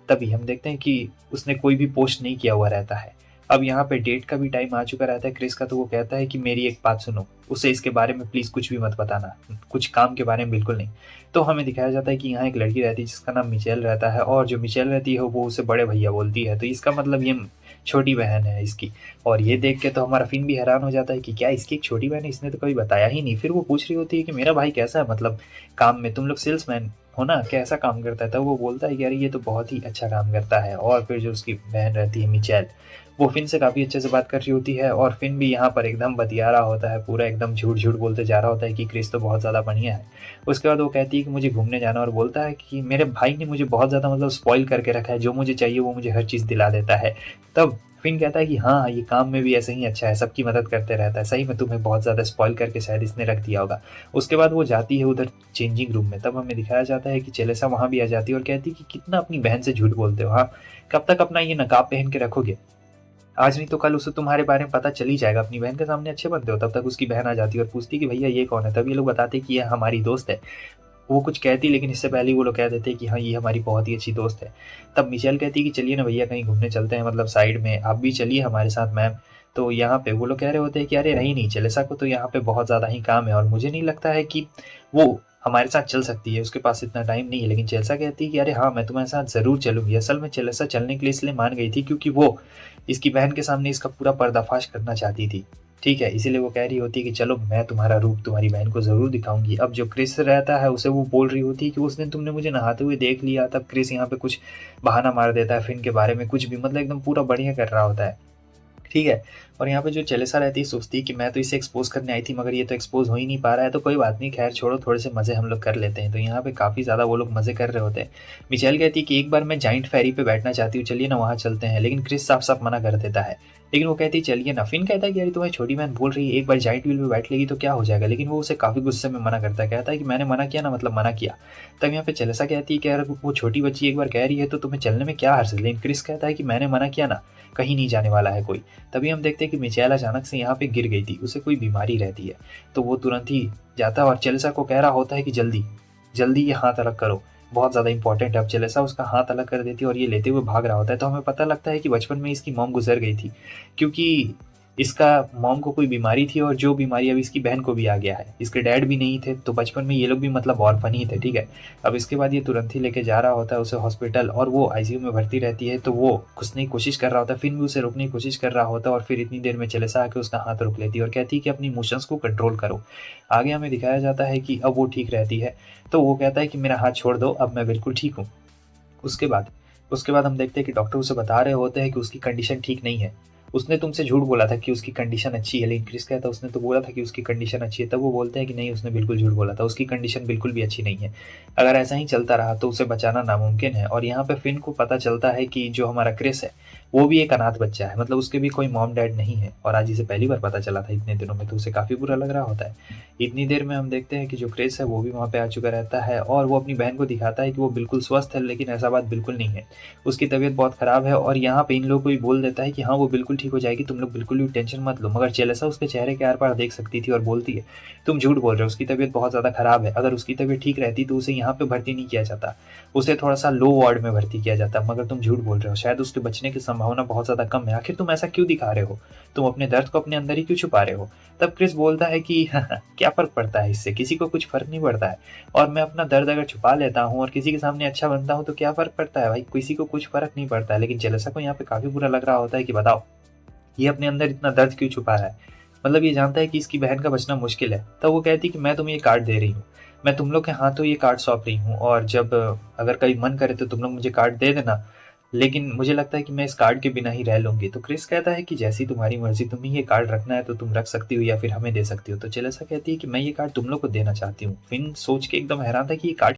तभी हम देखते हैं कि उसने कोई भी पोस्ट नहीं किया हुआ रहता है। अब यहाँ पे डेट का भी टाइम आ चुका रहता है क्रिस का, तो वो कहता है कि मेरी एक बात सुनो, उसे इसके बारे में प्लीज़ कुछ भी मत बताना, कुछ काम के बारे में बिल्कुल नहीं। तो हमें दिखाया जाता है कि यहाँ एक लड़की रहती है जिसका नाम मिचेल रहता है, और जो मिचेल रहती है वो उसे बड़े भैया बोलती है, तो इसका मतलब ये छोटी बहन है इसकी। और ये देख के तो हमारा फिन भी हैरान हो जाता है कि क्या इसकी एक छोटी बहन है, इसने तो कभी बताया ही नहीं। फिर वो पूछ रही होती है कि मेरा भाई कैसा है, मतलब काम में तुम लोग सेल्समैन हो ना, कैसा काम करता है। तब वो बोलता है कि यार ये तो बहुत ही अच्छा काम करता है। और फिर जो उसकी बहन रहती है मिचेल, वो फिन से काफ़ी अच्छे से बात कर रही होती है, और फिन भी यहाँ पर एकदम बतिया रहा होता है, पूरा एकदम झूठ झूठ बोलते जा रहा होता है कि क्रिस तो बहुत ज़्यादा बढ़िया है। उसके बाद वो कहती है कि मुझे घूमने जाना, और बोलता है कि मेरे भाई ने मुझे बहुत ज़्यादा मतलब स्पॉइल करके रखा है, जो मुझे चाहिए वो मुझे हर चीज़ दिला देता है। तब फिन कहता है कि हाँ ये काम में भी ऐसे ही अच्छा है, सबकी मदद करते रहता है, सही में तुम्हें बहुत ज़्यादा स्पॉइल करके शायद इसने रख दिया होगा। उसके बाद वो जाती है उधर चेंजिंग रूम में, तब हमें दिखाया जाता है कि चेलेसा वहाँ भी आ जाती है और कहती है कि कितना अपनी बहन से झूठ बोलते हो, हाँ कब तक अपना ये नकाब पहन के रखोगे, आज नहीं तो कल उसे तुम्हारे बारे में पता चल ही जाएगा, अपनी बहन के सामने अच्छे बनते हो। तब तक उसकी बहन आ जाती है और पूछती कि भैया ये कौन है। तब ये लोग बताते कि ये हमारी दोस्त है। वो कुछ कहती लेकिन इससे पहले ही वो लोग कह देते कि हाँ ये हमारी बहुत ही अच्छी दोस्त है। तब मिशेल कहती कि चलिए ना भैया कहीं घूमने चलते हैं, मतलब साइड में, आप भी चलिए हमारे साथ मैम। तो यहाँ पे वो लोग कह रहे होते हैं कि अरे नहीं नहीं, चलेसा को तो यहाँ पे बहुत ज़्यादा ही काम है और मुझे नहीं लगता है कि वो हमारे साथ चल सकती है, उसके पास इतना टाइम नहीं है। लेकिन चेल्सा कहती है कि अरे हाँ मैं तुम्हारे साथ ज़रूर चलूँगी। असल में चेल्सा चलने के लिए इसलिए मान गई थी क्योंकि वो इसकी बहन के सामने इसका पूरा पर्दाफाश करना चाहती थी, ठीक है, इसीलिए वो कह रही होती है कि चलो मैं तुम्हारा रूप तुम्हारी बहन को ज़रूर दिखाऊंगी। अब जो क्रिस रहता है उसे वो बोल रही होती है कि उस दिन तुमने मुझे नहाते हुए देख लिया। तब क्रिस यहाँ पे कुछ बहाना मार देता है फिन के बारे में, कुछ भी मतलब एकदम पूरा बढ़िया कर रहा होता है, ठीक है। और यहाँ पे जो चेलेसा रहती है सोचती है कि मैं तो इसे एक्सपोज करने आई थी मगर ये तो एक्सपोज हो ही नहीं पा रहा है, तो कोई बात नहीं, खैर छोड़ो, थोड़े से मज़े हम लोग कर लेते हैं। तो यहाँ पे काफ़ी ज़्यादा वो लोग मज़े कर रहे होते हैं। मिचेल कहती है कि एक बार मैं जाइंट फेरी पे बैठना चाहती हूँ, चलिए ना वहाँ चलते हैं, लेकिन क्रिस साफ साफ मना कर देता है। लेकिन वो कहती है चलिए ना। फिन कहता है कि यार तुम्हारी छोटी बहन बोल रही है एक बार जाइंट व्हील पे बैठ लेगी तो क्या हो जाएगा, लेकिन वो उसे काफ़ी गुस्से में मना करता है, कहता है कि मैंने मना किया ना, मतलब मना किया। तब यहाँ पे चेलेसा कहती है कि यार वो छोटी बच्ची एक बार कह रही है तो तुम्हें चलने में क्या हर्ज है, लेकिन क्रिस कहता है कि मैंने मना किया ना, कहीं नहीं जाने वाला है कोई। तभी हम देखते हैं कि मिचेल अचानक से यहाँ पे गिर गई थी, उसे कोई बीमारी रहती है, तो वो तुरंत ही जाता है और चेलेसा को कह रहा होता है कि जल्दी जल्दी ये हाथ अलग करो, बहुत ज़्यादा इंपॉर्टेंट है। अब चेलेसा उसका हाथ अलग कर देती है और ये लेते हुए भाग रहा होता है। तो हमें पता लगता है कि बचपन में इसकी मॉम गुजर गई थी, क्योंकि इसका मॉम को कोई बीमारी थी और जो बीमारी अब इसकी बहन को भी आ गया है। इसके डैड भी नहीं थे, तो बचपन में ये लोग भी मतलब ऑर्फन ही थे, ठीक है। अब इसके बाद ये तुरंत ही लेके जा रहा होता है उसे हॉस्पिटल, और वो आईसीयू में भर्ती रहती है। तो वो घुसने की कोशिश कर रहा होता है, फिर भी उसे रोकने की कोशिश कर रहा होता है, और फिर इतनी देर में चलेसा आके उसका हाथ रोक लेती है और कहती है कि अपनी इमोशंस को कंट्रोल करो। आगे हमें दिखाया जाता है कि अब वो ठीक रहती है, तो वो कहता है कि मेरा हाथ छोड़ दो, अब मैं बिल्कुल ठीक हूँ। उसके बाद उसके बाद हम देखते हैं कि डॉक्टर उसे बता रहे होते हैं कि उसकी कंडीशन ठीक नहीं है। उसने तुमसे झूठ बोला था कि उसकी कंडीशन अच्छी है, लेकिन क्रिस कहता है उसने तो बोला था कि उसकी कंडीशन अच्छी है। तब वो बोलते हैं कि नहीं, उसने बिल्कुल झूठ बोला था, उसकी कंडीशन बिल्कुल भी अच्छी नहीं है। अगर ऐसा ही चलता रहा तो उसे बचाना नामुमकिन है। और यहाँ पे फिन को पता चलता है कि जो हमारा क्रिस है वो भी एक अनाथ बच्चा है, मतलब उसके भी कोई मॉम डैड नहीं है, और आज इसे पहली बार पता चला था इतने दिनों में, तो उसे काफ़ी बुरा लग रहा होता है। इतनी देर में हम देखते हैं कि जो क्रिस है वो भी वहाँ पे आ चुका रहता है, और वो अपनी बहन को दिखाता है कि वो बिल्कुल स्वस्थ है, लेकिन ऐसा बात बिल्कुल नहीं है। उसकी तबीयत बहुत ख़राब है, और यहाँ पे इन लोगों को भी बोल देता है कि हाँ वो बिल्कुल ठीक हो जाएगी, तुम लोग बिल्कुल भी टेंशन मत लो। मगर जेलेसा उसके चेहरे के आर पार देख सकती थी और बोलती है तुम झूठ बोल रहे हो, उसकी तबीयत बहुत ज़्यादा ख़राब है। अगर उसकी तबीयत ठीक रहती तो उसे यहाँ पे भर्ती नहीं किया जाता, उसे थोड़ा सा लो वार्ड में भर्ती किया जाता। मगर तुम झूठ बोल रहे हो, शायद उसके बचने की संभावना बहुत ज़्यादा कम है। आखिर तुम ऐसा क्यों दिखा रहे हो, तुम अपने दर्द को अपने अंदर ही क्यों छुपा रहे हो। तब क्रिस बोलता है कि क्या फ़र्क पड़ता है इससे, किसी को कुछ फ़र्क नहीं पड़ता है। और मैं अपना दर्द अगर छुपा लेता हूँ और किसी के सामने अच्छा बनता हूँ तो क्या फ़र्क पड़ता है भाई, किसी को कुछ फ़र्क नहीं पड़ता है। लेकिन जेलेसा को यहाँ पे काफ़ी बुरा लग रहा होता है कि बताओ ये अपने अंदर इतना दर्द क्यों छुपा रहा है। मतलब ये जानता है कि इसकी बहन का बचना मुश्किल है। तब वो कहती है कि मैं तुम्हें ये कार्ड दे रही हूँ, मैं तुम लोग के हाथों ये कार्ड सौंप रही हूँ, और जब अगर कभी मन करे तो तुम लोग मुझे कार्ड दे देना, लेकिन मुझे लगता है कि मैं इस कार्ड के बिना ही रह लूंगी। तो क्रिस कहता है कि जैसी तुम्हारी मर्जी, तुम्हें ये कार्ड रखना है तो तुम रख सकती हो या फिर हमें दे सकती हो। तो जेलेसा कहती है कि मैं ये कार्ड तुम लोग को देना चाहती हूँ। फिन सोच के एकदम हैरान था कि ये कार्ड